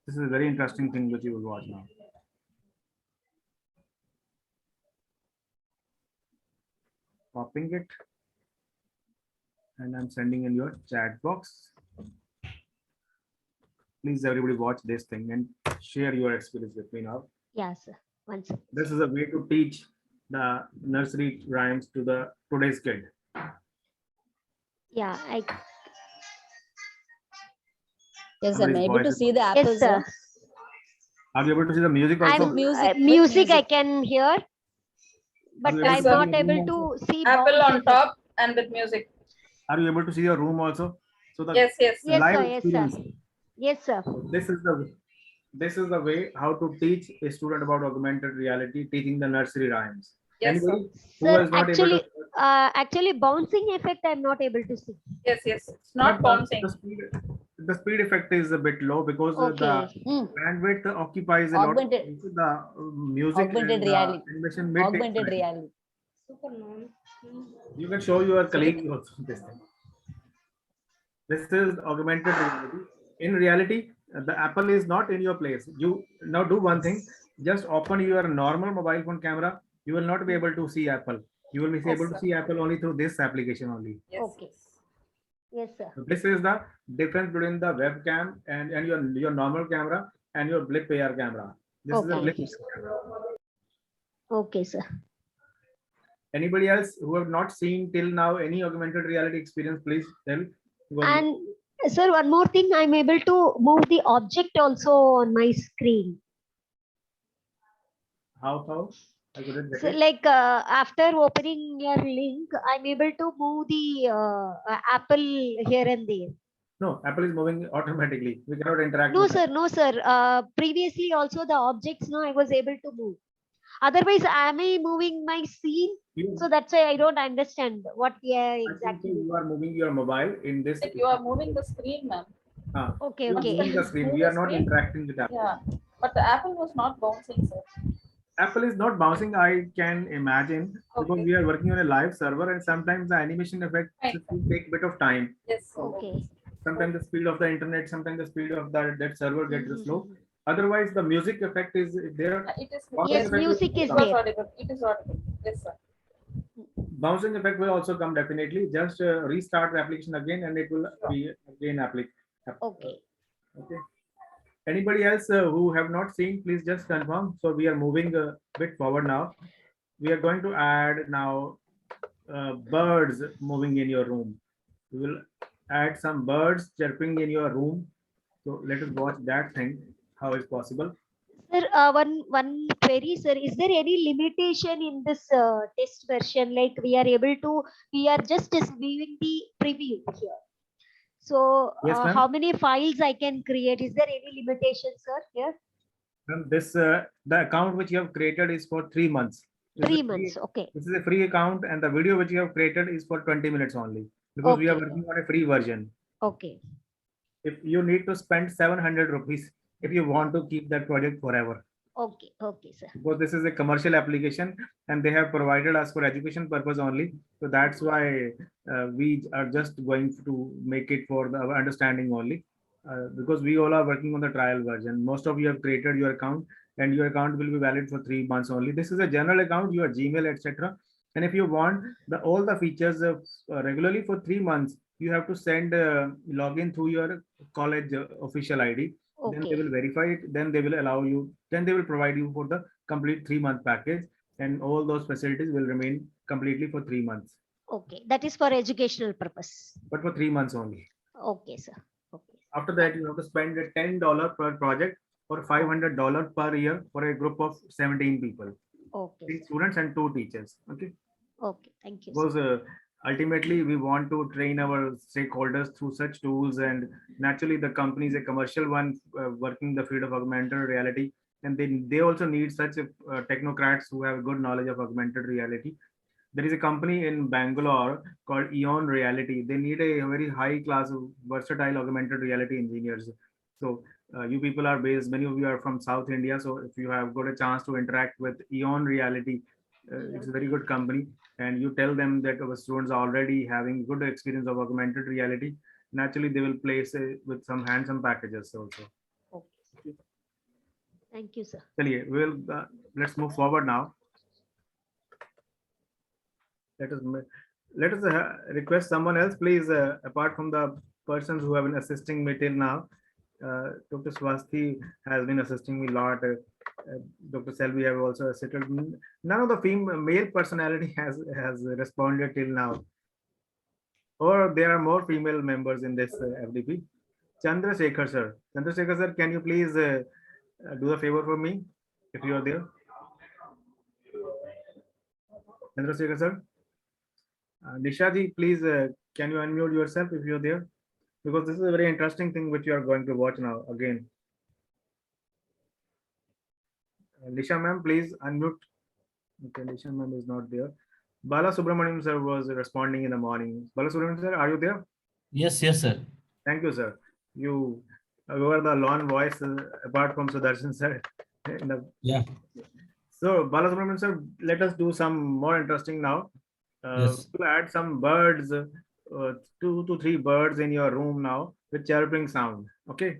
S1: This is a very interesting thing which you will watch now. Copying it, and I'm sending in your chat box. Please everybody watch this thing and share your experience with me now.
S2: Yes, sir. Once.
S1: This is a way to teach the nursery rhymes to the today's kid.
S2: Yeah,
S3: Yes, I'm
S1: Somebody's
S3: able to
S1: voice is-
S3: see the apples.
S2: yes, sir.
S1: Are you able to see the music also?
S2: I'm
S3: music,
S2: music,
S3: with
S2: I can hear, but
S1: Are you able
S2: I'm
S1: to
S2: not
S1: see
S2: able
S1: room
S2: to see.
S6: Apple
S2: bounce
S6: on
S2: effect.
S6: top and with music.
S1: Are you able to see your room also? So the
S6: Yes, yes.
S2: Yes,
S1: live
S2: sir. Yes, sir.
S1: experience.
S2: Yes, sir.
S1: This is the way how to teach a student about augmented reality, teaching the nursery rhymes.
S6: Yes, sir.
S1: Anybody who
S2: Sir,
S1: is not able to
S2: actually bouncing effect, I'm not able to see.
S6: Yes, yes. It's not bouncing.
S1: the speed effect is a bit low because
S2: Okay.
S1: the bandwidth occupies a lot.
S3: Augmented-
S1: The music
S3: augmented
S1: and
S3: reality.
S1: animation may take
S3: Augmented
S1: time.
S3: reality.
S1: You can show your colleague also this thing. This is augmented reality. In reality, the Apple is not in your place. You now do one thing. Just open your normal mobile phone camera You will not be able to see Apple. You will be
S6: Yes,
S1: able to
S6: sir.
S1: see Apple only through this application only.
S6: Yes.
S2: Okay. Yes, sir.
S1: So this is the difference between the webcam and your normal camera and your Blip AR camera. This is a
S2: Okay.
S1: Blip
S2: Thank you,
S1: camera.
S2: Okay, sir.
S1: Anybody else who have not seen till now any augmented reality experience, please tell. Because
S2: And sir, one more thing, I'm able to move the object also on my screen.
S1: how? I couldn't get
S2: So
S1: it.
S2: like after opening your link, I'm able to move the Apple here and there.
S1: No, Apple is moving automatically. We cannot interact
S2: No,
S1: with
S2: sir, no, sir. Previously also the objects, no, I was able to move. Otherwise, am I moving my scene?
S1: you.
S2: So that's why I don't understand what we are
S1: I think
S2: exactly.
S1: you are moving your mobile in this.
S6: Like you are moving the screen, ma'am.
S2: Okay,
S1: You are
S2: okay.
S1: moving the screen. We are not interacting with Apple.
S6: Yeah, but the Apple was not bouncing, sir.
S1: Apple is not bouncing, I can imagine, because
S6: Okay.
S1: we are working on a live server and sometimes the animation effects
S6: Right.
S1: take a bit of time.
S6: Yes.
S2: Okay.
S1: Sometimes the speed of the internet, sometimes the speed of that server gets
S2: Mhm.
S1: slow. Otherwise, the music effect is there.
S6: It is.
S1: Bouncing
S2: Yes,
S1: effect will
S2: music
S1: also
S2: is
S1: come.
S6: It was
S2: there.
S6: audible. It is audible. Yes, sir.
S1: Bouncing effect will also come definitely. Just restart the application again and it will be again applicable.
S2: Okay.
S1: Okay. Anybody else who have not seen, please just confirm. So we are moving a bit forward now. We are going to add now birds moving in your room. We will add some birds chirping in your room. So let us watch that thing. How is possible?
S2: Sir, one query, sir. Is there any limitation in this test version? Like we are just viewing the preview here. So
S1: Yes, ma'am.
S2: how many files I can create? Is there any limitation, sir, here?
S1: This the account which you have created is for 3 months. This is
S2: 3
S1: a free-
S2: months. Okay.
S1: This is a free account, and the video which you have created is for 20 minutes only because we are
S2: Okay.
S1: working on a free version.
S2: Okay.
S1: If you need to spend 700 rupees if you want to keep that project forever,
S2: Okay. Okay, sir.
S1: because this is a commercial application and they have provided us for education purpose only. So that's why we are just going to make it for the our understanding only. Because we all are working on the trial version. Most of you have created your account and your account will be valid for 3 months only. This is a general account, your Gmail, etc. And if you want all the features regularly for 3 months, you have to send login through your college official ID. Then they
S2: Okay.
S1: will verify it. Then they will allow you. Then they will provide you for the complete 3-month package, and all those facilities will remain completely for 3 months,
S2: Okay. That is for educational purpose.
S1: but for 3 months only.
S2: Okay, sir. Okay.
S1: After that, you have to spend $10 per project or $500 per year for a group of 17 people,
S2: Okay.
S1: 3
S2: Sir.
S1: students and 2 teachers. Okay,
S2: Okay. Thank you, sir.
S1: because ultimately we want to train our stakeholders through such tools, and naturally the company is a commercial one working the field of augmented reality, and they also need such technocrats who have good knowledge of augmented reality. There is a company in Bangalore called Eon Reality. They need a very high class of versatile augmented reality engineers. So you people are based, many of you are from South India. So if you have got a chance to interact with Eon Reality, it's a very good company. And you tell them that our students are already having good experience of augmented reality. Naturally, they will place with some handsome packages also.
S2: Okay. Thank you, sir.
S1: Chaliye, let's move forward now. Let us request someone else, please, apart from the persons who have been assisting me till now. Dr. Swasti has been assisting me a lot. Dr. Selvi have also assisted. None of the male personality has responded till now. Or there are more female members in this FDP. Chandrasekhar sir. Chandrasekhar sir, can you please do a favor for me if you are there? Chandrasekhar sir. Nishaji, please, can you unmute yourself if you're there? Because this is a very interesting thing which you are going to watch now again. Nisha ma'am, please unmute. Okay, Nisha ma'am is not there. Bala Subramaniam sir was responding in the morning. Bala Subramaniam sir, are you there?
S8: Yes, sir.
S1: Thank you, sir. You were the lone voice apart from Sudarshan sir.
S8: Yeah.
S1: So Bala Subramaniam sir, let us do some more interesting now.
S8: Yes.
S1: To add some birds, 2 to 3 birds in your room now with chirping sound. Okay.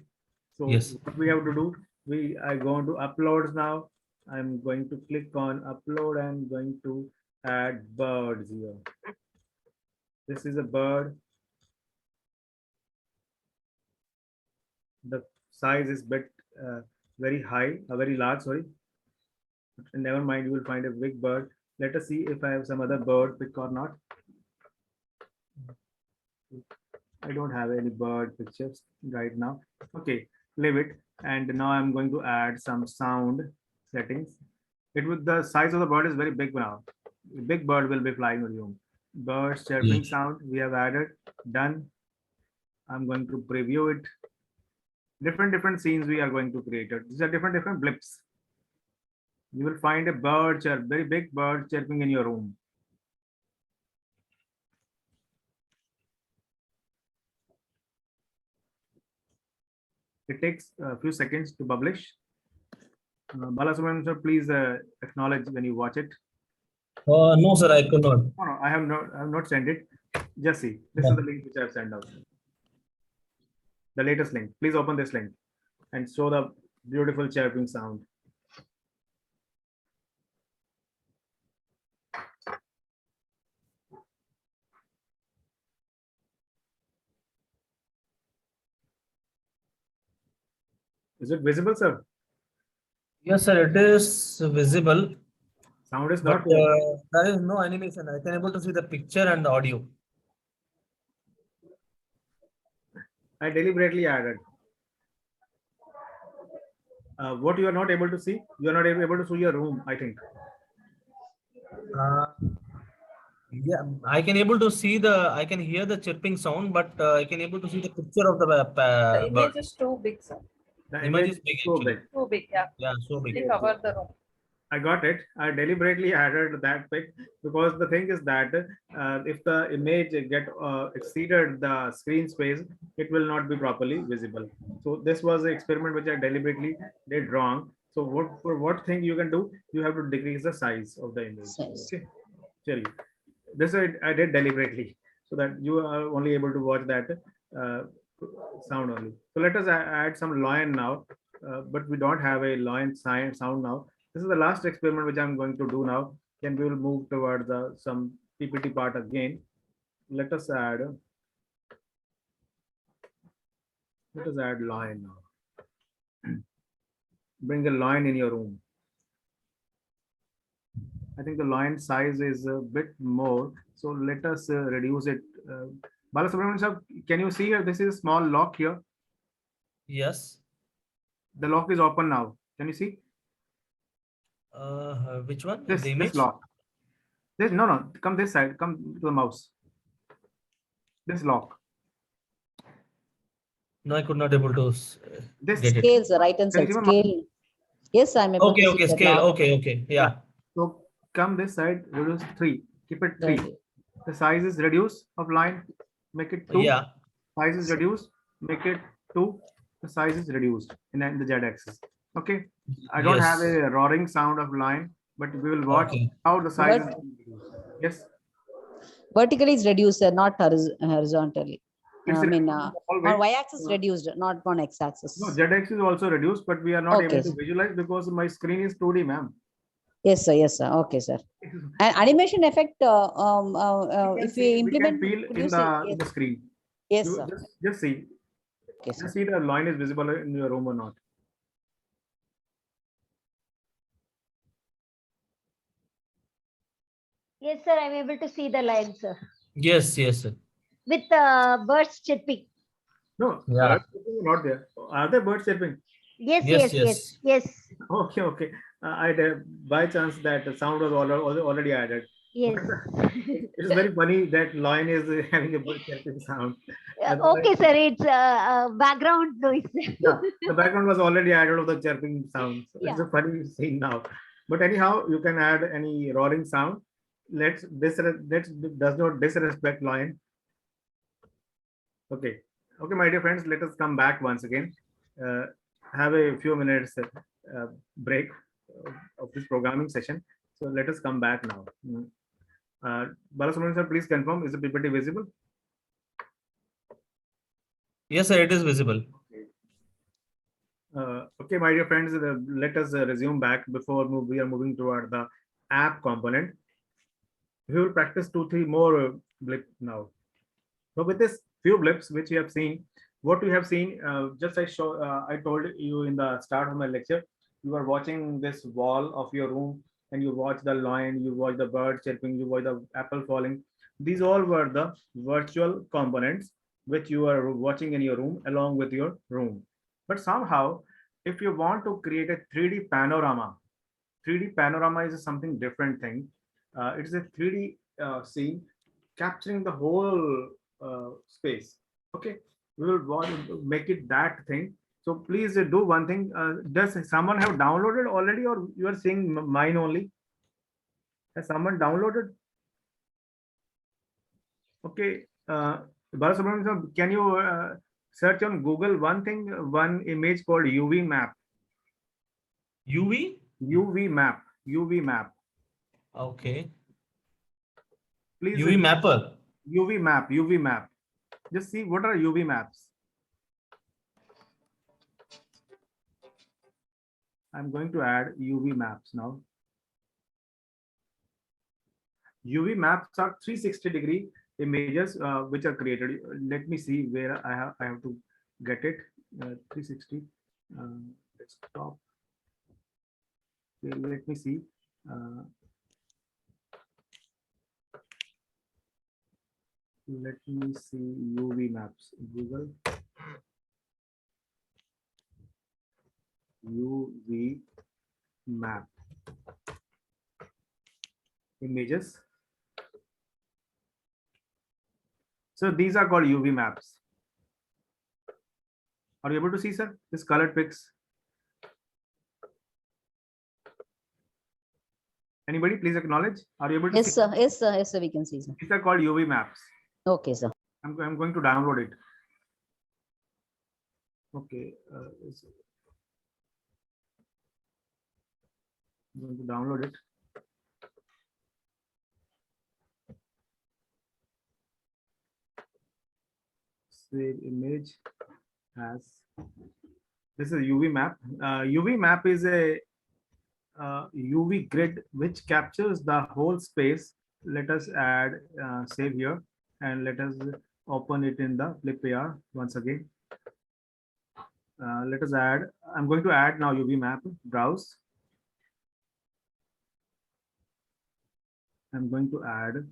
S1: So
S8: Yes.
S1: what we have to do, we are going to uploads now. I'm going to click on upload and going to add birds here. This is a bird. The size is bit very high, very large, sorry. Never mind, you will find a big bird. Let us see if I have some other bird pick or not. I don't have any bird pictures right now. Okay, leave it. And now I'm going to add some sound settings. It with the size of the bird is very big now. Big bird will be flying on you. Bird chirping sound we have added. Done. I'm going to preview it. Different scenes we are going to create it. These are different blips. You will find a bird, very big bird chirping in your room. It takes a few seconds to publish. Balasubramanian sir, please acknowledge when you watch it.
S8: No, sir, I could not.
S1: No, I have not sent it. Just see. This is the link which I have sent out. The latest link. Please open this link and show the beautiful chirping sound. Is it visible, sir?
S8: Yes, sir, it is visible.
S1: Sound is
S8: But
S1: not there.
S8: there is no animation. I can able to see the picture and audio.
S1: I deliberately added. What you are not able to see, you are not able to see your room, I think.
S8: Yeah, I can able to see I can hear the chirping sound, but I can able to see the picture of the
S6: The
S8: bird.
S6: image is too big, sir.
S1: The
S8: Image is big
S1: so
S8: actually.
S1: big.
S6: Too big, yeah.
S8: Yeah, so big.
S6: They cover the room.
S1: I got it. I deliberately added that pic because the thing is that if the image get exceeded the screen space, it will not be properly visible. So this was an experiment which I deliberately did wrong. So what thing you can do? You have to decrease the size of the image.
S3: Size.
S1: Okay. Tell you. This I did deliberately so that you are only able to watch that sound only. So let us add some lion now, but we don't have a lion sound now. This is the last experiment which I'm going to do now. Then we will move towards some PPT part again. Let us add lion now. Bring a lion in your room. I think the lion size is a bit more. So let us reduce it. Balasubramanian sir, can you see here? This is a small lock here.
S8: Yes.
S1: The lock is open now. Can you see?
S8: Which one?
S1: This
S8: The image?
S1: lock. This no. Come this side. Come to the mouse. This lock.
S8: No, I could not able to
S1: This
S8: get it.
S3: Scale, sir, right hand
S1: Can you
S3: side,
S1: see my mouse?
S3: scale. Yes, I'm able
S8: Okay,
S3: to
S8: okay,
S3: see the
S8: scale.
S3: lock.
S8: Okay, yeah.
S1: So come this side. Reduce 3. Keep it 3.
S3: Right.
S1: The size is reduced of line. Make it 2.
S8: Yeah.
S1: Size is reduced. Make it 2. The size is reduced in the z-axis. Okay. I don't have
S8: Yes.
S1: a roaring sound of line, but we will watch
S8: Okay.
S1: how the size
S3: But-
S1: is reduced. Yes.
S3: Vertically is reduced, sir, not horizontally.
S1: It's
S3: I mean,
S1: always-
S3: on y-axis reduced, not on x-axis.
S1: No, z-axis is also reduced, but we are not
S3: Okay.
S1: able to visualize because my screen is 2D, ma'am.
S3: Yes, sir. Yes, sir. Okay, sir. And animation effect, if we
S1: We can
S3: implement,
S1: feel
S3: could
S1: in
S3: you see?
S1: in the screen.
S3: Yes,
S1: You
S3: sir.
S1: just see.
S3: Okay, sir.
S1: Just see the line is visible in your room or not.
S2: Yes, sir, I'm able to see the line, sir,
S8: Yes, sir.
S2: with birds chirping.
S1: No,
S8: Yeah.
S1: birds chirping are not there. Are there birds chirping?
S2: Yes,
S8: Yes,
S2: yes, yes,
S1: Okay. I by chance that the sound was already added.
S2: yes.
S1: It's very funny that lion is having a bird chirping sound.
S2: Okay, sir, it's background noise.
S1: Yeah, the background was already added of the chirping sound. So it's a funny scene now. But anyhow, you can add any roaring sound. Let's does not disrespect lion. Okay, my dear friends, let us come back once again. Have a few minutes break of this programming session. So let us come back now. Balasubramanian sir, please confirm, is the PPT visible?
S8: Yes, sir, it is visible.
S1: Okay. Okay, my dear friends, let us resume back before we are moving toward the app component. We will practice 2-3 more blip now. So with this few blips which you have seen, what we have seen, just I told you in the start of my lecture, you are watching this wall of your room and you watch the lion, you watch the bird chirping, you watch the apple falling. These all were the virtual components which you are watching in your room along with your room. But somehow, if you want to create a 3D panorama, 3D panorama is something different thing. It is a 3D scene capturing the whole space. Okay, we will want to make it that thing. So please do one thing. Does someone have downloaded already, or you are seeing mine only? Has someone downloaded? Okay, Balasubramanian sir, can you search on Google one image called UV map?
S8: UV?
S1: UV map. UV map.
S8: Okay.
S1: Please.
S8: UV mapper.
S1: UV map. UV map. Just see what are UV maps. I'm going to add UV maps now. UV maps are 360-degree images which are created. Let me see where I have to get it. 360. Let's stop. Okay, let me see. Let me see UV maps. Google UV map images. So these are called UV maps. Are you able to see, sir? This colored pics. Anybody, please acknowledge. Are you able to
S3: Yes,
S1: see?
S3: sir. Yes, sir. Yes, sir. We can see, sir.
S1: These are called UV maps.
S3: Okay, sir.
S1: I'm going to download it. Okay. I'm going to download it. Save image as. This is UV map. UV map is a UV grid which captures the whole space. Let us add save here and let us open it in the Flip AR once again. Let us add. I'm going to add now UV map. Browse. I'm going to add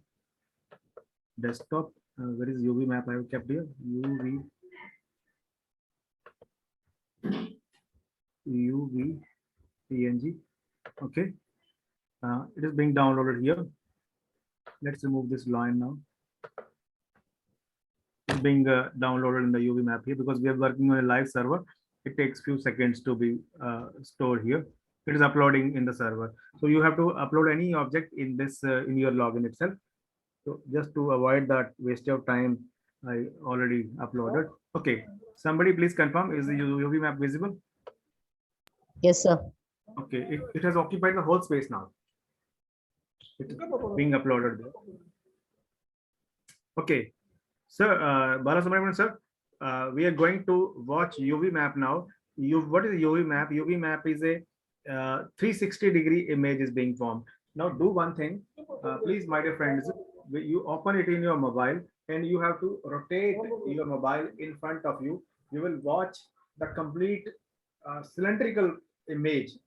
S1: desktop. Where is UV map? I have kept here. UV PNG. Okay. It is being downloaded here. Let's remove this line now. It's being downloaded in the UV map here because we are working on a live server. It takes few seconds to be stored here. It is uploading in the server. So you have to upload any object in this in your login itself. So just to avoid that waste of time, I already uploaded. Okay. Somebody please confirm, is the UV map visible?
S3: Yes, sir.
S1: Okay. It has occupied the whole space now. It's being uploaded there. Okay. Sir, Balasubramanian sir, we are going to watch UV map now. What is a UV map? UV map is a 360-degree image is being formed. Now do one thing, please, my dear friends, you open it in your mobile and you have to rotate your mobile in front of you. You will watch the complete cylindrical image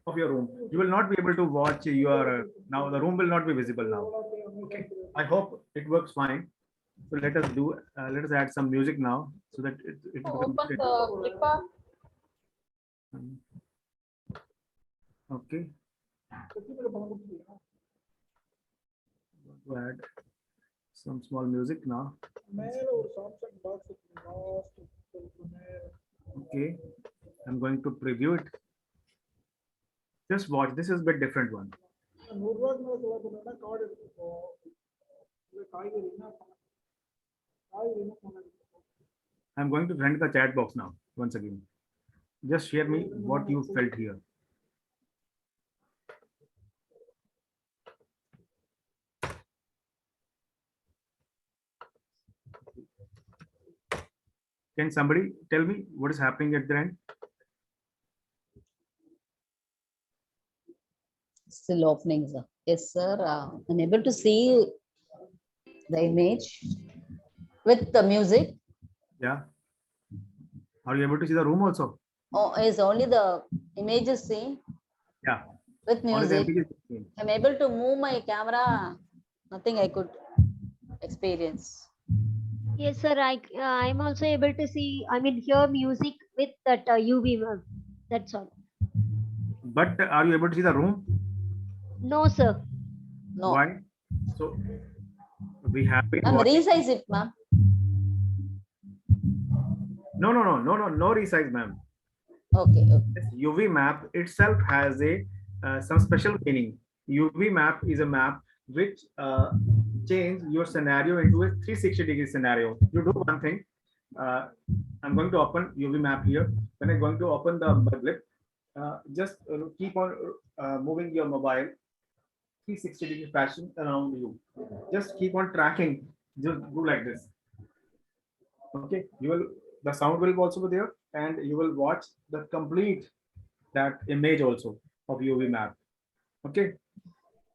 S1: of your room. You will not be able to watch your now the room will not be visible now. Okay, I hope it works fine. So let us do let us add some music now so that it becomes okay. To add some small music now. Okay, I'm going to preview it. Just watch. This is a bit different one. I'm going to send the chat box now once again. Just share me what you felt here. Can somebody tell me what is happening at the end?
S3: Still opening, sir. Yes, sir. Unable to see the image with the music.
S1: Yeah. Are you able to see the room also?
S3: Oh, is only the image is seen
S1: Yeah.
S3: with
S1: Only the
S3: music.
S1: image is seen.
S3: I'm able to move my camera. Nothing I could experience.
S2: Yes, sir. I'm also able to see, I mean, hear music with that UV map. That's all.
S1: But are you able to see the room?
S2: No, sir.
S3: No.
S1: Why? So we have been
S3: Ma'am,
S1: watching.
S3: resize it, ma'am.
S1: No resize, ma'am.
S3: Okay.
S1: This UV map itself has a some special meaning. UV map is a map which change your scenario into a 360-degree scenario. You do one thing. I'm going to open UV map here. When I'm going to open the blip, just keep on moving your mobile 360-degree fashion around you. Just keep on tracking. Just do like this. Okay, you will, the sound will also be there, and you will watch the complete that image also of UV map. Okay,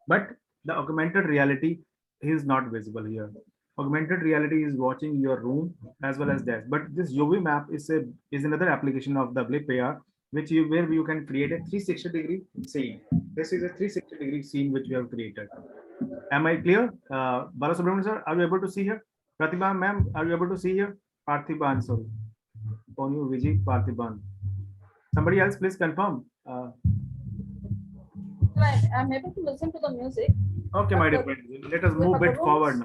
S1: but the augmented reality is not visible here. Augmented reality is watching your room as well as that. But this UV map is another application of the Blip AR, which you where you can create a 360-degree scene. This is a 360-degree scene which we have created. Am I clear? Balasubramanian sir, are you able to see here? Pratibha ma'am, are you able to see here? Parthiban, sorry. Ponu Vijay Parthiban. Somebody else, please confirm.
S6: Right, I'm able to listen to the music.
S1: Okay, my dear friend. Let us move a bit forward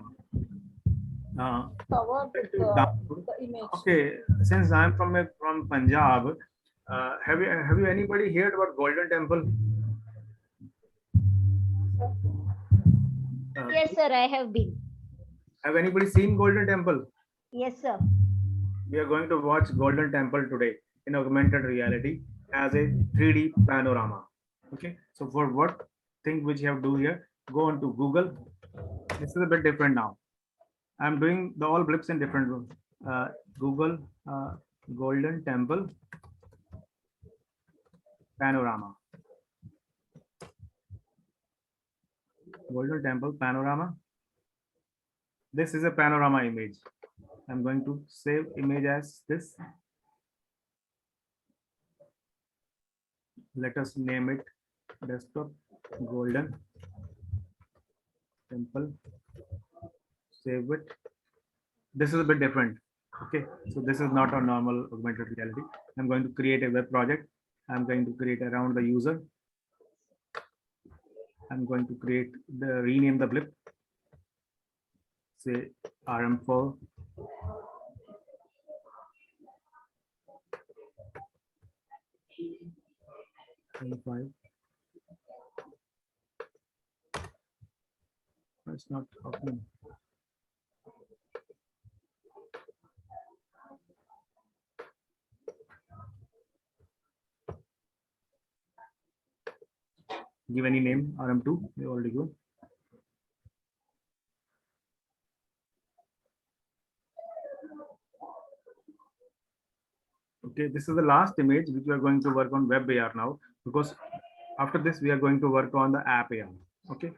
S1: now.
S6: Covered with
S1: Download.
S6: the image.
S1: Okay, since I'm from Punjab, have you anybody heard about Golden Temple?
S2: Yes, sir. I have been.
S1: Have anybody seen Golden Temple?
S2: Yes, sir.
S1: We are going to watch Golden Temple today in augmented reality as a 3D panorama. Okay, so for what thing which you have to do here, go on to Google. This is a bit different now. I'm doing the all blips in different rooms. Google Golden Temple panorama. Golden Temple panorama. This is a panorama image. I'm going to save image as this. Let us name it desktop Golden Temple. Save it. This is a bit different. Okay, so this is not a normal augmented reality. I'm going to create a web project. I'm going to create around the user. I'm going to create rename the blip. Say RM4. It's not opening. Give any name, RM2, they already go. Okay, this is the last image which we are going to work on web AR now, because after this we are going to work on the app AR. Okay,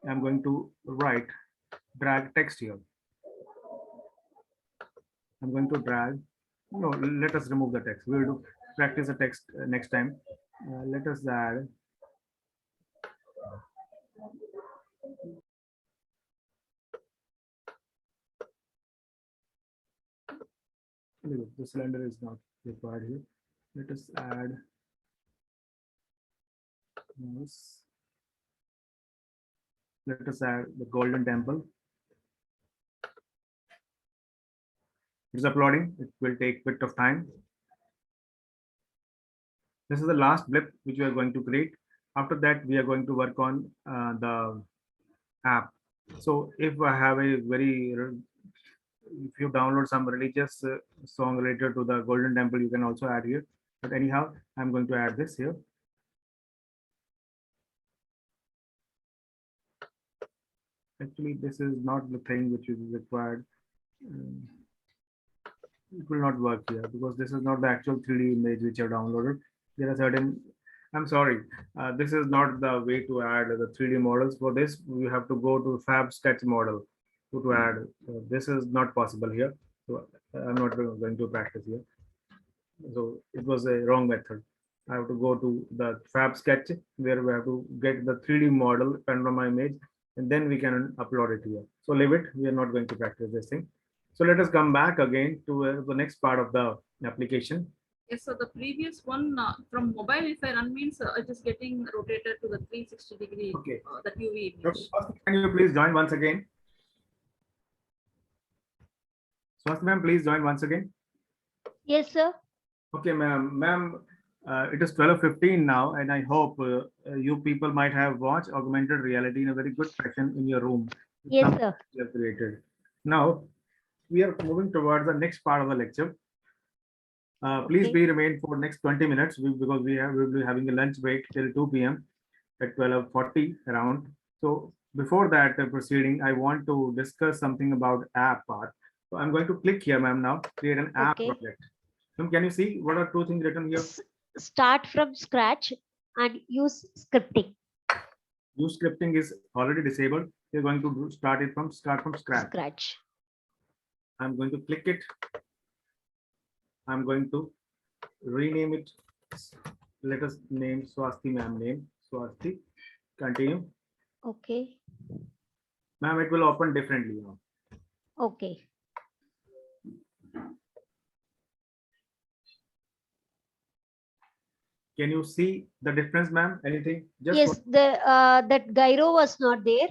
S1: I'm going to drag text here. I'm going to drag, no, let us remove the text. We will do practice the text next time. Let us add the cylinder is not required here. Let us add this. Let us add the Golden Temple. It's uploading. It will take a bit of time. This is the last blip which we are going to create. After that, we are going to work on the app. So if I have if you download some religious song related to the Golden Temple, you can also add here. But anyhow, I'm going to add this here. Actually, this is not the thing which is required. It will not work here because this is not the actual 3D image which I downloaded. There are certain I'm sorry. This is not the way to add the 3D models. For this, we have to go to Fab Sketch model to add. This is not possible here. So I'm not going to practice here. So it was a wrong method. I have to go to the Fab Sketch where we have to get the 3D model panorama image, and then we can upload it here. So leave it. We are not going to practice this thing. So let us come back again to the next part of the application.
S6: Yes, so the previous one from mobile, if I run means it is getting rotated to the 360-degree
S1: Okay.
S6: that UV
S1: So,
S6: image.
S1: Swasti, can you please join once again? Swasti ma'am, please join once again.
S2: Yes, sir.
S1: Okay, ma'am, it is 12:15 now, and I hope you people might have watched augmented reality in a very good fashion in your room.
S2: Yes,
S1: Some
S2: sir.
S1: you have created. Now, we are moving towards the next part of the lecture. Please
S2: Okay.
S1: be remain for next 20 minutes because we will be having a lunch break till 2 p.m. at 12:40 around. So before that proceeding, I want to discuss something about app part. So I'm going to click here, ma'am, now, create an app
S2: Okay.
S1: project. Ma'am, can you see what are two things written here?
S2: Start from scratch and use scripting.
S1: Use scripting is already disabled. We're going to start from scratch.
S2: Scratch.
S1: I'm going to click it. I'm going to rename it. Let us name Swasti ma'am name. Swasti. Continue.
S2: Okay.
S1: Ma'am, it will open differently now.
S2: Okay.
S1: Can you see the difference, ma'am? Anything? Just
S2: Yes, the that gyro was not there,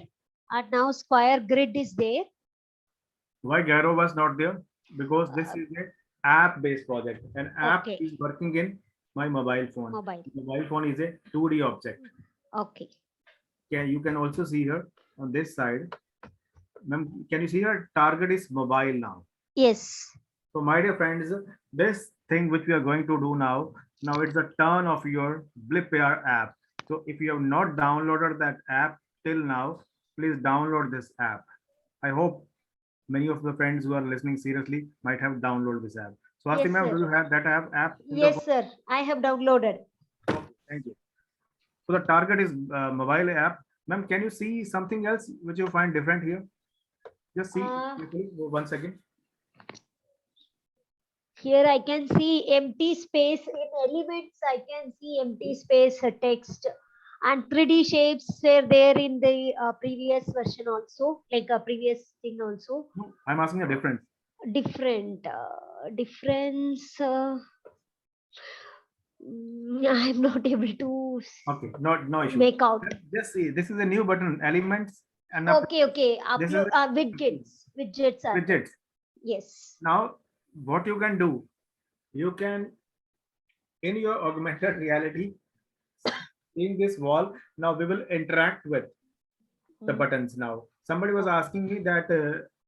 S2: and now square grid is there.
S1: why Gyro was not there? Because this is an app-based project. An app
S2: Okay.
S1: is working in my mobile phone.
S2: Mobile.
S1: Mobile phone is a 2D object.
S2: Okay.
S1: You can also see here on this side. Ma'am, can you see her target is mobile now?
S2: Yes.
S1: So my dear friends, this thing which we are going to do now it's the turn of your BlipAR app. So if you have not downloaded that app till now, please download this app. I hope many of the friends who are listening seriously might have downloaded this app. So Swasti
S2: Yes,
S1: ma'am,
S2: sir.
S1: do you have that app? in the
S2: Yes,
S1: phone?
S2: sir. I have downloaded.
S1: Okay, thank you. So the target is mobile app. Ma'am, can you see something else which you find different here? Just see quickly, 1 second.
S2: Here I can see empty space in elements. I can see empty space text and 3D shapes were there in the previous version also, like a previous thing also.
S1: No, I'm asking a difference.
S2: Difference. I'm not able to
S1: Okay, no issue.
S2: make out.
S1: Just see, this is a new button, elements and
S2: Okay.
S1: This is
S2: Upload widgets are there.
S1: widgets.
S2: Yes.
S1: Now, what you can do, you can in your augmented reality in this wall. Now we will interact with the buttons. Now somebody was asking me that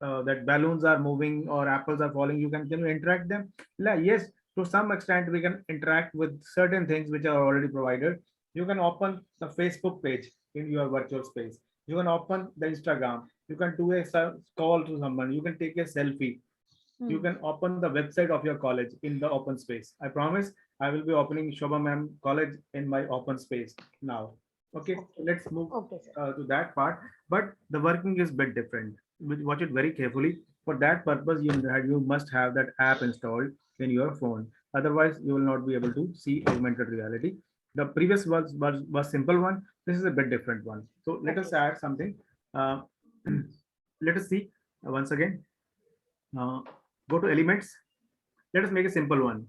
S1: that balloons are moving or apples are falling. Can you interact them? Yes, to some extent we can interact with certain things which are already provided. You can open the Facebook page in your virtual space. You can open the Instagram. You can do a call to someone. You can take a selfie. You can open the website of your college in the open space. I promise I will be opening Shobha Ma'am College in my open space now. Okay, let's move
S2: Okay,
S1: to that part. But the working is a bit different. Watch it very carefully. For that purpose, you must have that app installed in your phone. Otherwise, you will not be able to see augmented reality. The previous was simple one. This is a bit different one. So let us add something. Let us see once again. Go to elements. Let us make a simple one.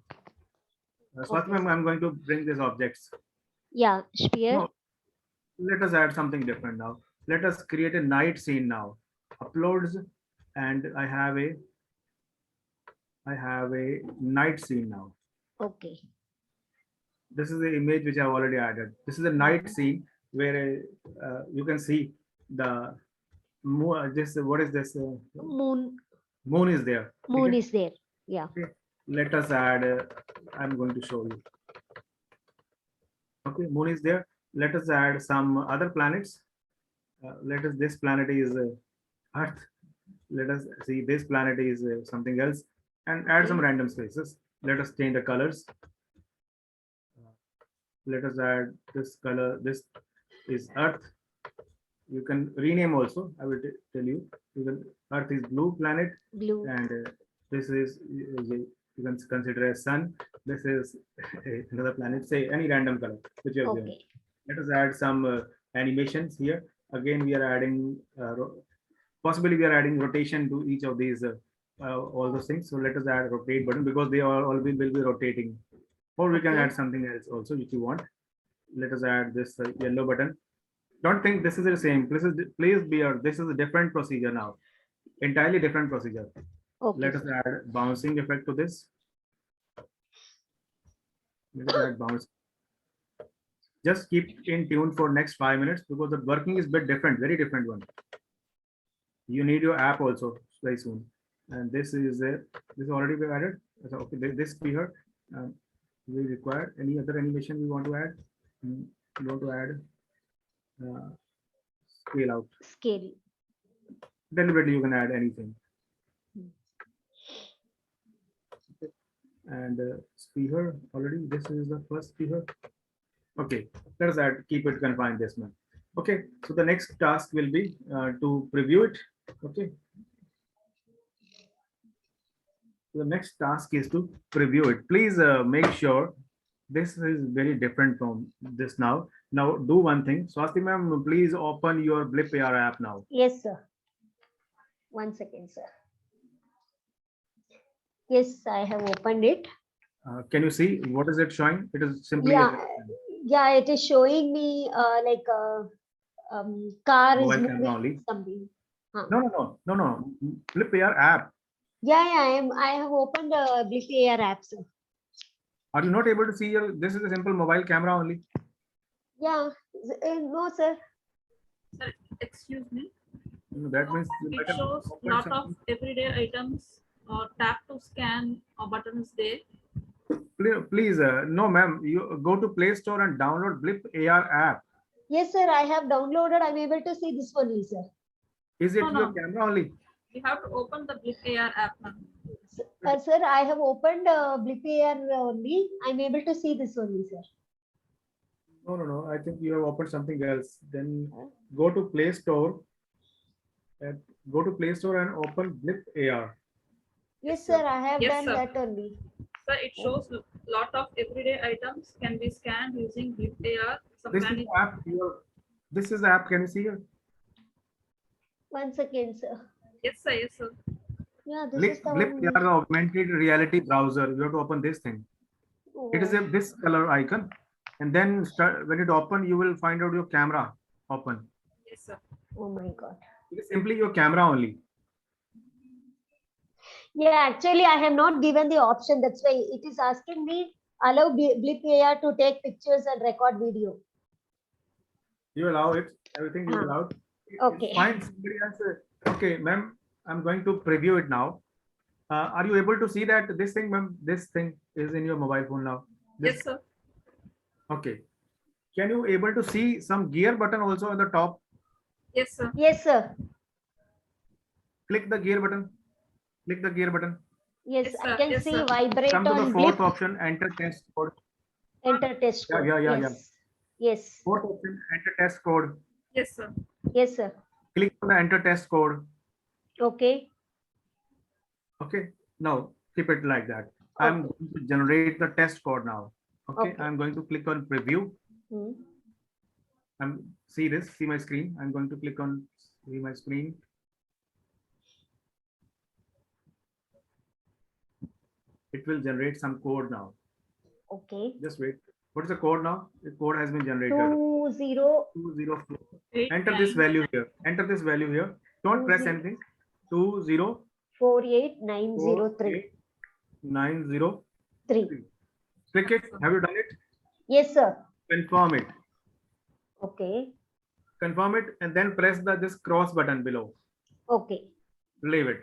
S1: Swati ma'am, I'm going to bring these objects.
S2: Yeah, sphere.
S1: No, let us add something different now. Let us create a night scene now. Uploads, and I have a night scene now.
S2: Okay.
S1: This is the image which I've already added. This is a night scene where you can see the moon. What is this?
S2: Moon.
S1: Moon is there.
S2: Moon
S1: Okay?
S2: is there. Yeah.
S1: Okay. Let us add. I'm going to show you. Okay, moon is there. Let us add some other planets. This planet is Earth. Let us see this planet is something else, and add some random spaces. Let us change the colors. Let us add this color. This is Earth. You can rename also. I will tell you. Earth is blue planet,
S2: Blue.
S1: and this is you can consider as sun. This is another planet. Say any random color which you have given.
S2: Okay.
S1: Let us add some animations here. Again, we are adding possibly we are adding rotation to each of these all those things. So let us add rotate button because they all will be rotating. Or we can
S2: Okay.
S1: add something else also if you want. Let us add this yellow button. Don't think this is the same. Please be aware. This is a different procedure now. Entirely different procedure.
S2: Okay.
S1: Let us add bouncing effect to this. Let us add bounce. Just keep in tune for next 5 minutes because the working is bit different, very different one. You need your app also very soon. And this is already been added. So, okay, this we heard. We require any other animation we want to add. You want to add scale out.
S2: Scale.
S1: Deliberately, you can add anything. Okay. And speaker already. This is the first speaker. Okay, let us add. Keep it confined this one. Okay, so the next task will be to preview it. Okay. The next task is to preview it. Please make sure this is very different from this now. Now do one thing. Swasti ma'am, please open your Blip AR app now.
S2: Yes, sir. 1 second, sir. Yes, I have opened it.
S1: Can you see what is it showing? It is simply
S2: Yeah, it is showing me like a car is
S1: mobile camera
S2: moving
S1: only.
S2: something.
S1: No. Blip AR app.
S2: Yeah, I have opened Blip AR app, sir.
S1: Are you not able to see your? This is a simple mobile camera only.
S2: Yeah, no, sir.
S6: Sir, excuse me.
S1: That means you
S6: It
S1: better
S6: shows
S1: open
S6: lot
S1: something.
S6: of everyday items or tap to scan or button is there.
S1: Please, no, ma'am. You go to Play Store and download Blip AR app.
S2: Yes, sir. I have downloaded. I'm able to see this only, sir.
S1: Is it
S6: No,
S1: your
S6: no.
S1: camera only?
S6: You have to open the Blip AR app now.
S2: Sir, I have opened Blip AR only. I'm able to see this only, sir.
S1: No. I think you have opened something else. Then go to Play Store. And go to Play Store and open Blip AR.
S2: Yes, sir. I have
S6: Yes,
S2: done
S6: sir.
S2: that only.
S6: Sir, it shows lot of everyday items can be scanned using Blip AR. Some
S1: This is
S6: manage-
S1: the app. This is the app. Can you see here?
S2: 1 second, sir.
S6: Yes, sir. Yes, sir.
S2: Yeah, this
S1: Blip
S2: is the
S1: Blip
S2: one.
S1: AR augmented reality browser. You have to open this thing. It is this color icon, and then when it open, you will find out your camera open.
S6: Yes, sir.
S2: Oh my God.
S1: It is simply your camera only.
S2: Yeah, actually, I have not given the option. That's why it is asking me allow Blip AR to take pictures and record video.
S1: You allow it. Everything you allow.
S2: Okay.
S1: Find somebody else. Okay, ma'am. I'm going to preview it now. Are you able to see that this thing, ma'am? This thing is in your mobile phone now.
S6: Yes, sir.
S1: Okay. Can you able to see some gear button also at the top?
S6: Yes, sir.
S2: Yes, sir.
S1: Click the gear button. Click the gear button.
S2: Yes,
S6: Yes,
S2: I
S6: sir.
S2: can
S6: Yes,
S2: see
S6: sir.
S2: vibrate
S1: Come to the
S2: on
S1: fourth
S2: Blip.
S1: option. Enter test code.
S2: Enter test
S1: Yeah,
S2: code.
S1: yeah.
S2: Yes. Yes.
S1: Fourth option. Enter test code.
S6: Yes, sir.
S2: Yes, sir.
S1: Click on the enter test code.
S2: Okay.
S1: Okay. Now keep it like that. I'm going to generate the test code now. Okay.
S2: Okay.
S1: I'm going to click on preview.
S2: Hmm.
S1: See this. See my screen. I'm going to click on see my screen. It will generate some code now.
S2: Okay.
S1: Just wait. What is the code now? The code has been generated.
S2: 20.
S1: 204.
S6: 8,
S1: Enter this
S6: 9,
S1: value here. Enter this value here. Don't press
S2: 20.
S1: anything. 20
S2: 48903.
S1: 903. Click it. Have you done it?
S2: Yes, sir.
S1: Confirm it.
S2: Okay.
S1: Confirm it and then press this cross button below.
S2: Okay.
S1: Leave it.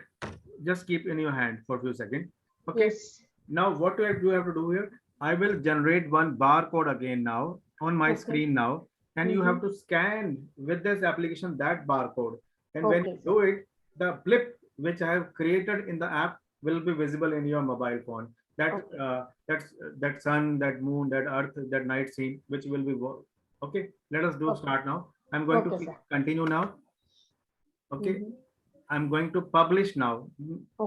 S1: Just keep in your hand for a few seconds. Okay.
S2: Yes.
S1: Now what do I have to do here? I will generate one barcode again now on my
S2: Okay.
S1: screen now. And you have to scan with this application that barcode. And when you
S2: Okay,
S1: do it, the blip which I have created in the app will be visible in your mobile phone. That sun, that moon, that earth, that night scene, which will be okay. Let us do
S2: Okay.
S1: start now. I'm going
S2: Okay,
S1: to
S2: sir.
S1: continue now. Okay.
S2: Mhm.
S1: I'm going to publish now.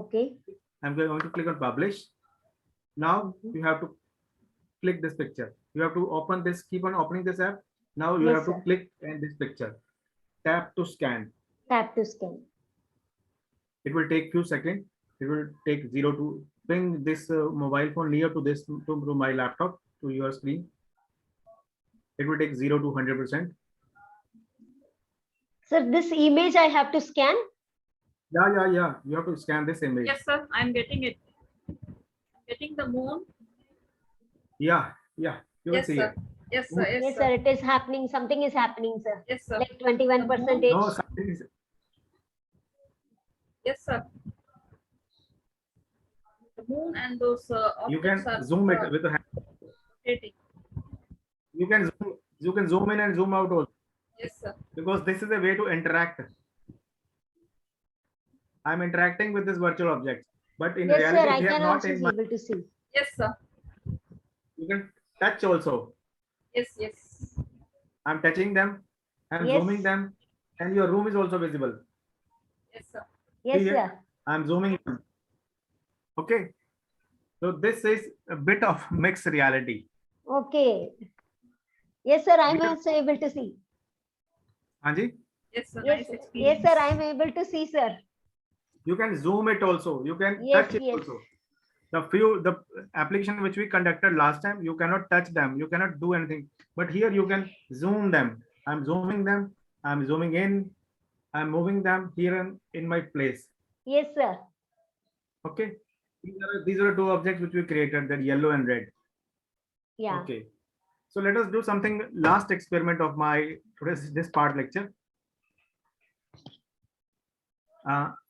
S2: Okay.
S1: I'm going to click on publish. Now
S2: Mhm.
S1: you have to click this picture. You have to open this, keep on opening this app. Now you
S2: Yes,
S1: have to
S2: sir.
S1: click in this picture. Tap to scan.
S2: Tap to scan.
S1: It will take few seconds. It will take 0 to bring this mobile phone near to this to my laptop to your screen. It will take 0 to 100%.
S2: Sir, this image I have to scan.
S1: Yeah. You have to scan this image.
S6: Yes, sir. I'm getting it. Getting the moon.
S1: Yeah. You will
S6: Yes,
S1: see
S6: sir.
S1: it.
S6: Yes, sir.
S2: Yes, sir. It is happening. Something is happening, sir.
S6: Yes, sir.
S2: Like 21%.
S1: No, something is.
S6: Yes, sir. The moon and those
S1: You can
S6: objects are
S1: zoom it with a hand.
S6: rotating.
S1: You can zoom in and zoom out also,
S6: Yes, sir.
S1: because this is a way to interact. I'm interacting with this virtual object, but in
S2: Yes, sir.
S1: reality,
S2: I
S1: they are
S2: can
S1: not
S2: also
S1: in
S2: be
S1: my.
S2: able to see.
S6: Yes, sir.
S1: You can touch also.
S6: Yes.
S1: I'm touching them. I'm
S2: Yes.
S1: zooming them, and your room is also visible.
S6: Yes, sir.
S2: Yes,
S1: See it?
S2: sir.
S1: I'm zooming them. Okay. So this is a bit of mixed reality.
S2: Okay. Yes, sir. I'm
S1: We are-
S2: also able to see.
S1: Anji,
S6: Yes, sir.
S2: Yes,
S6: Nice
S2: yes,
S6: experience.
S2: sir. I'm able to see, sir.
S1: you can zoom it also. You can
S2: Yes,
S1: touch it
S2: yes.
S1: also. The application which we conducted last time, you cannot touch them. You cannot do anything. But here you can zoom them. I'm zooming them. I'm zooming in. I'm moving them here in my place.
S2: Yes, sir.
S1: Okay. These are two objects which we created, that yellow and red.
S2: Yeah.
S1: Okay. So let us do something, last experiment of my this part lecture.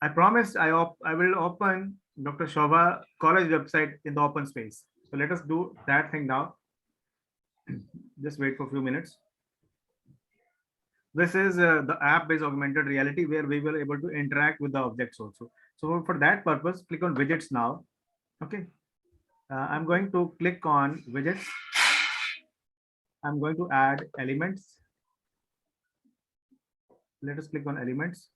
S1: I promised I will open Dr. Shobha college website in the open space. So let us do that thing now. Just wait for a few minutes. This is the app-based augmented reality where we will able to interact with the objects also. So for that purpose, click on widgets now. Okay. I'm going to click on widgets. I'm going to add elements. Let us click on elements.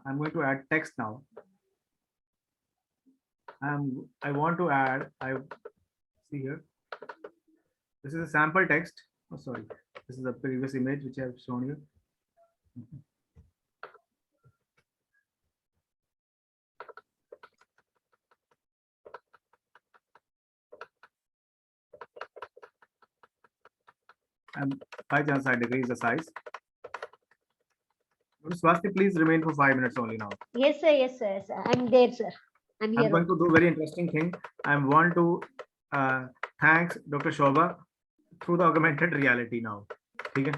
S1: I'm going to add text now. I want to add, see here. This is a sample text. Oh, sorry. This is a previous image which I have shown you. And by chance I decrease the size. Swasti, please remain for 5 minutes only now.
S2: Yes, sir. Yes, sir. Yes, sir. I'm there, sir. I'm here.
S1: I'm going to do very interesting thing. I want to thanks Dr. Shobha through the augmented reality now. Okay.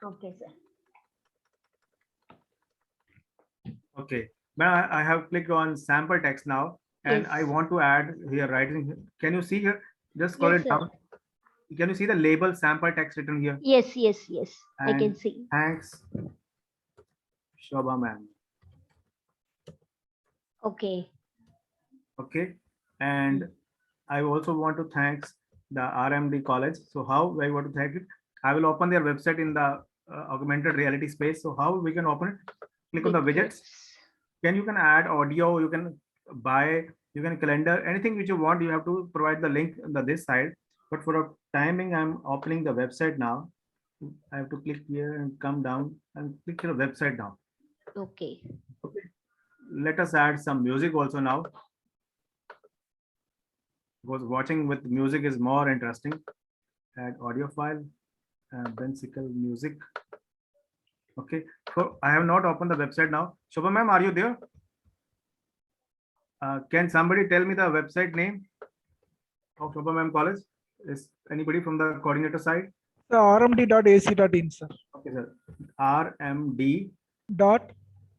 S2: Okay, sir.
S1: Okay. Now I have clicked on sample text now, and I
S2: Yes.
S1: want to add here writing. Can you see here? Just scroll
S2: Yes,
S1: it
S2: sir.
S1: down. Can you see the label sample text written here?
S2: Yes. I can
S1: And
S2: see.
S1: thanks, Shobha ma'am.
S2: Okay.
S1: Okay. And I also want to thanks the RMD college. So how I want to thank it? I will open their website in the augmented reality space. So how we can open it? Click on the widgets. You can add audio, you can buy, you can calendar, anything which you want. You have to provide the link on this side. But for a timing, I'm opening the website now. I have to click here and come down and click your website now.
S2: Okay.
S1: Okay. Let us add some music also now. Because watching with music is more interesting. Add audio file, Bensicle music. Okay, so I have not opened the website now. Shobha ma'am, are you there? Can somebody tell me the website name of Shobha ma'am college? Is anybody from the coordinator side?
S5: The rmd.ac.in, sir.
S1: Okay, sir. RMD.
S5: Dot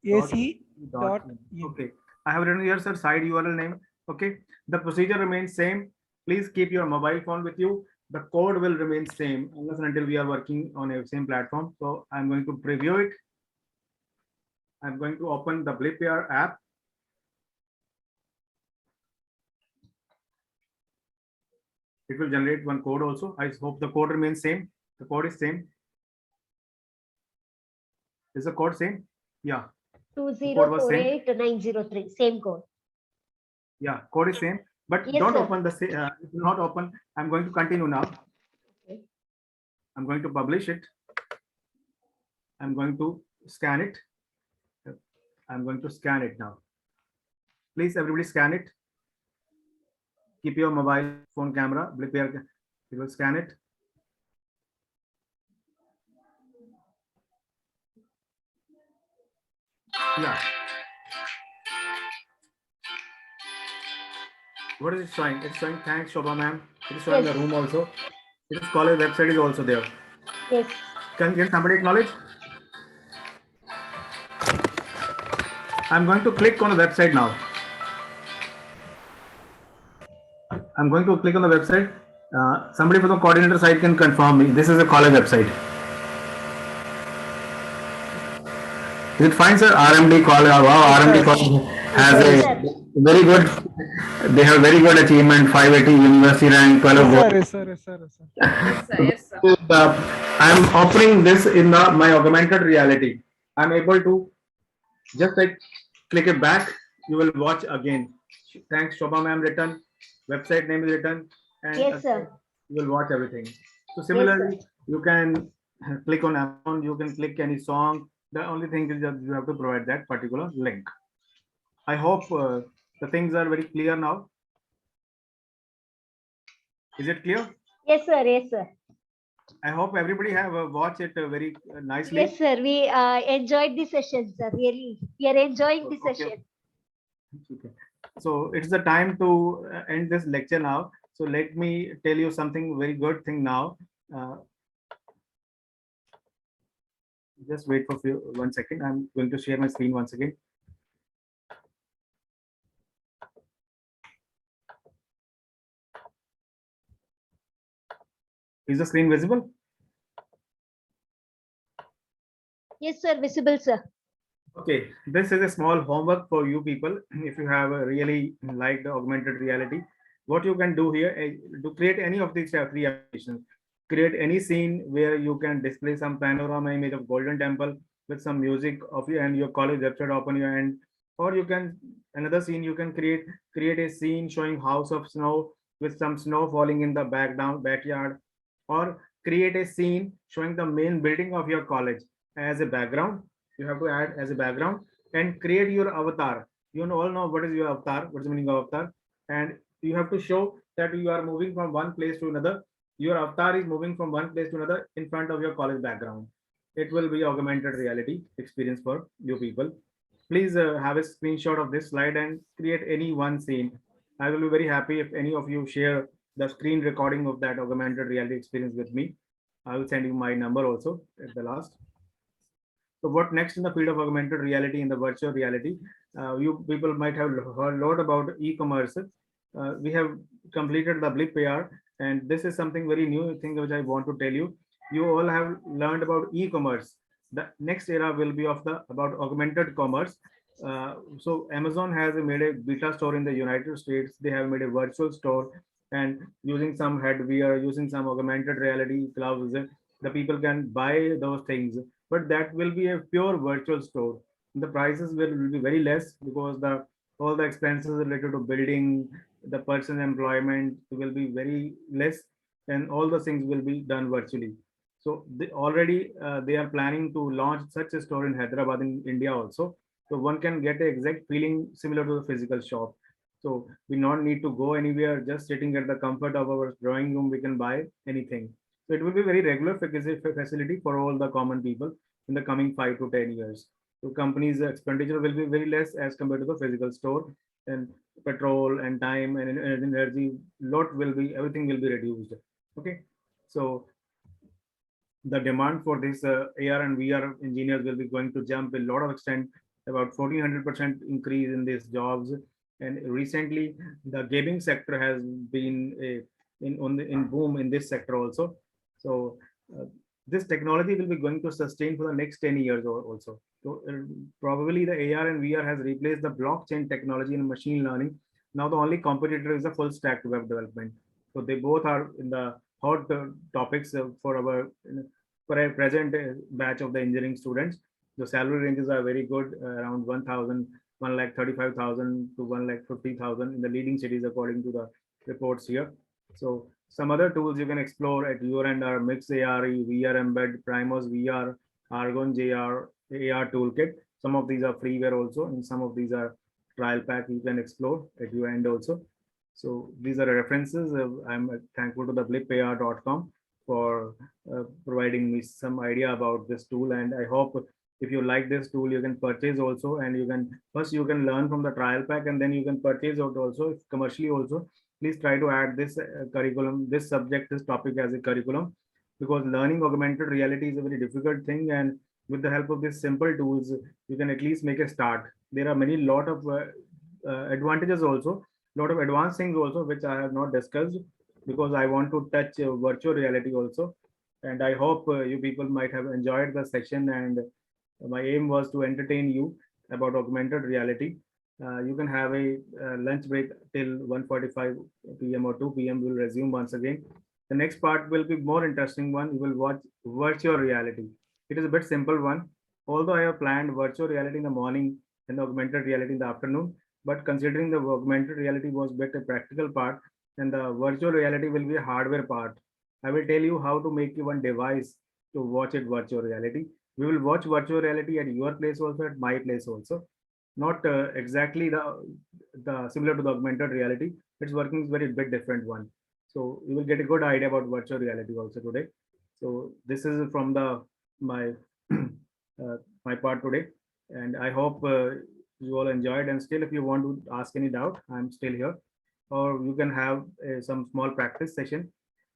S5: AC.
S1: Dot. Okay, I have written here, sir, side URL name. Okay, the procedure remains same. Please keep your mobile phone with you. The code will remain same unless and until we are working on a same platform. So I'm going to preview it. I'm going to open the Blipair app. It will generate one code also. I hope the code remains same. The code is same. Is the code same? Yeah. code was same.
S2: 2048903, same code.
S1: Yeah, code is same. But
S2: Yes,
S1: don't
S2: sir.
S1: open the it will not open. I'm going to continue now.
S2: Okay.
S1: I'm going to publish it. I'm going to scan it. I'm going to scan it now. Please, everybody scan it. Keep your mobile phone camera. Blip here. You will scan it. Yeah. What is it showing? It's showing thanks, Shobha ma'am. It is showing
S2: Yes.
S1: the room also. It is college website is also there.
S2: Yes.
S1: Can somebody acknowledge? I'm going to click on the website now. I'm going to click on the website. Somebody from the coordinator side can confirm me. This is a college website. Is it fine, sir? RMD college. Wow, RMD college has a very good. They have very good achievement. 580 university rank. 12 gold.
S5: Yes, sir. Yes, sir. Yes, sir.
S6: Yes, sir. Yes, sir.
S1: I'm opening this in my augmented reality. I'm able to just like click it back. You will watch again. Thanks, Shobha ma'am. Written. Website name is written. And
S2: Yes, sir.
S1: you will watch everything. So similarly, you can click on Amazon. You can click any song. The only thing is that you have to provide that particular link. I hope the things are very clear now. Is it clear?
S2: Yes, sir. Yes, sir.
S1: I hope everybody have watched it very nicely.
S2: Yes, sir. We enjoyed the session, sir. Really, we are enjoying the
S1: Okay.
S2: session.
S1: Okay. So it's the time to end this lecture now. So let me tell you something very good thing now. Just wait for 1 second. I'm going to share my screen once again. Is the screen visible?
S2: Yes, sir. Visible, sir.
S1: Okay, this is a small homework for you people. If you have really liked the augmented reality, what you can do here is to create any of these three applications. Create any scene where you can display some panorama image of Golden Temple with some music of you and your college website open your end, or you can another scene you can create a scene showing house of snow with some snow falling in the backyard, or create a scene showing the main building of your college as a background. You have to add as a background and create your avatar. You all know what is your avatar, what is the meaning of avatar, and you have to show that you are moving from one place to another. Your avatar is moving from one place to another in front of your college background. It will be augmented reality experience for you people. Please have a screenshot of this slide and create any one scene. I will be very happy if any of you share the screen recording of that augmented reality experience with me. I will send you my number also at the last. So what next in the field of augmented reality in the virtual reality? You people might have heard a lot about e-commerce. We have completed the Blip AR, and this is something very new thing which I want to tell you. You all have learned about e-commerce. The next era will be about augmented commerce. So Amazon has made a beta store in the United States. They have made a virtual store, and using some headwear, using some augmented reality gloves, the people can buy those things, but that will be a pure virtual store. The prices will be very less because all the expenses related to building, the person's employment will be very less, and all the things will be done virtually. So already they are planning to launch such a store in Hyderabad in India also. So one can get an exact feeling similar to the physical shop. So we not need to go anywhere, just sitting at the comfort of our drawing room, we can buy anything. So it will be very regular facility for all the common people in the coming 5 to 10 years. So companies' expenditure will be very less as compared to the physical store, and petrol and time and energy everything will be reduced. Okay, so the demand for this AR and VR engineers will be going to jump a lot of extent, about 1400% increase in these jobs. And recently, the gaming sector has been in boom in this sector also. So this technology will be going to sustain for the next 10 years also. So probably the AR and VR has replaced the blockchain technology and machine learning. Now the only competitor is the full stack web development. So they both are in the hot topics for our present batch of the engineering students. The salary ranges are very good, around 1,000, 1,35,000 to 1,50,000 in the leading cities according to the reports here. So some other tools you can explore at your end are MixAR, VR Embed, Primos VR, Argon JR, AR Toolkit. Some of these are freeware also, and some of these are trial pack you can explore at your end also. So these are references. I'm thankful to the blipar.com for providing me some idea about this tool. And I hope if you like this tool, you can purchase also, and you can first you can learn from the trial pack, and then you can purchase it also commercially also. Please try to add this curriculum, this subject, this topic as a curriculum, because learning augmented reality is a very difficult thing. And with the help of these simple tools, you can at least make a start. There are many lot of advantages also, lot of advanced things also, which I have not discussed because I want to touch virtual reality also. And I hope you people might have enjoyed the session, and my aim was to entertain you about augmented reality. You can have a lunch break till 1:45 p.m. or 2 p.m. We'll resume once again. The next part will be more interesting one. You will watch virtual reality. It is a bit simple one. Although I have planned virtual reality in the morning and augmented reality in the afternoon, but considering the augmented reality was bit a practical part, and the virtual reality will be a hardware part. I will tell you how to make one device to watch it virtual reality. We will watch virtual reality at your place also, at my place also. Not exactly the similar to the augmented reality. It's working very bit different one. So you will get a good idea about virtual reality also today. So this is from the my my part today, and I hope you all enjoyed. And still, if you want to ask any doubt, I'm still here, or you can have some small practice session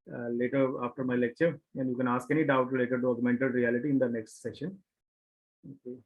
S1: later after my lecture, and you can ask any doubt related to augmented reality in the next session. Okay.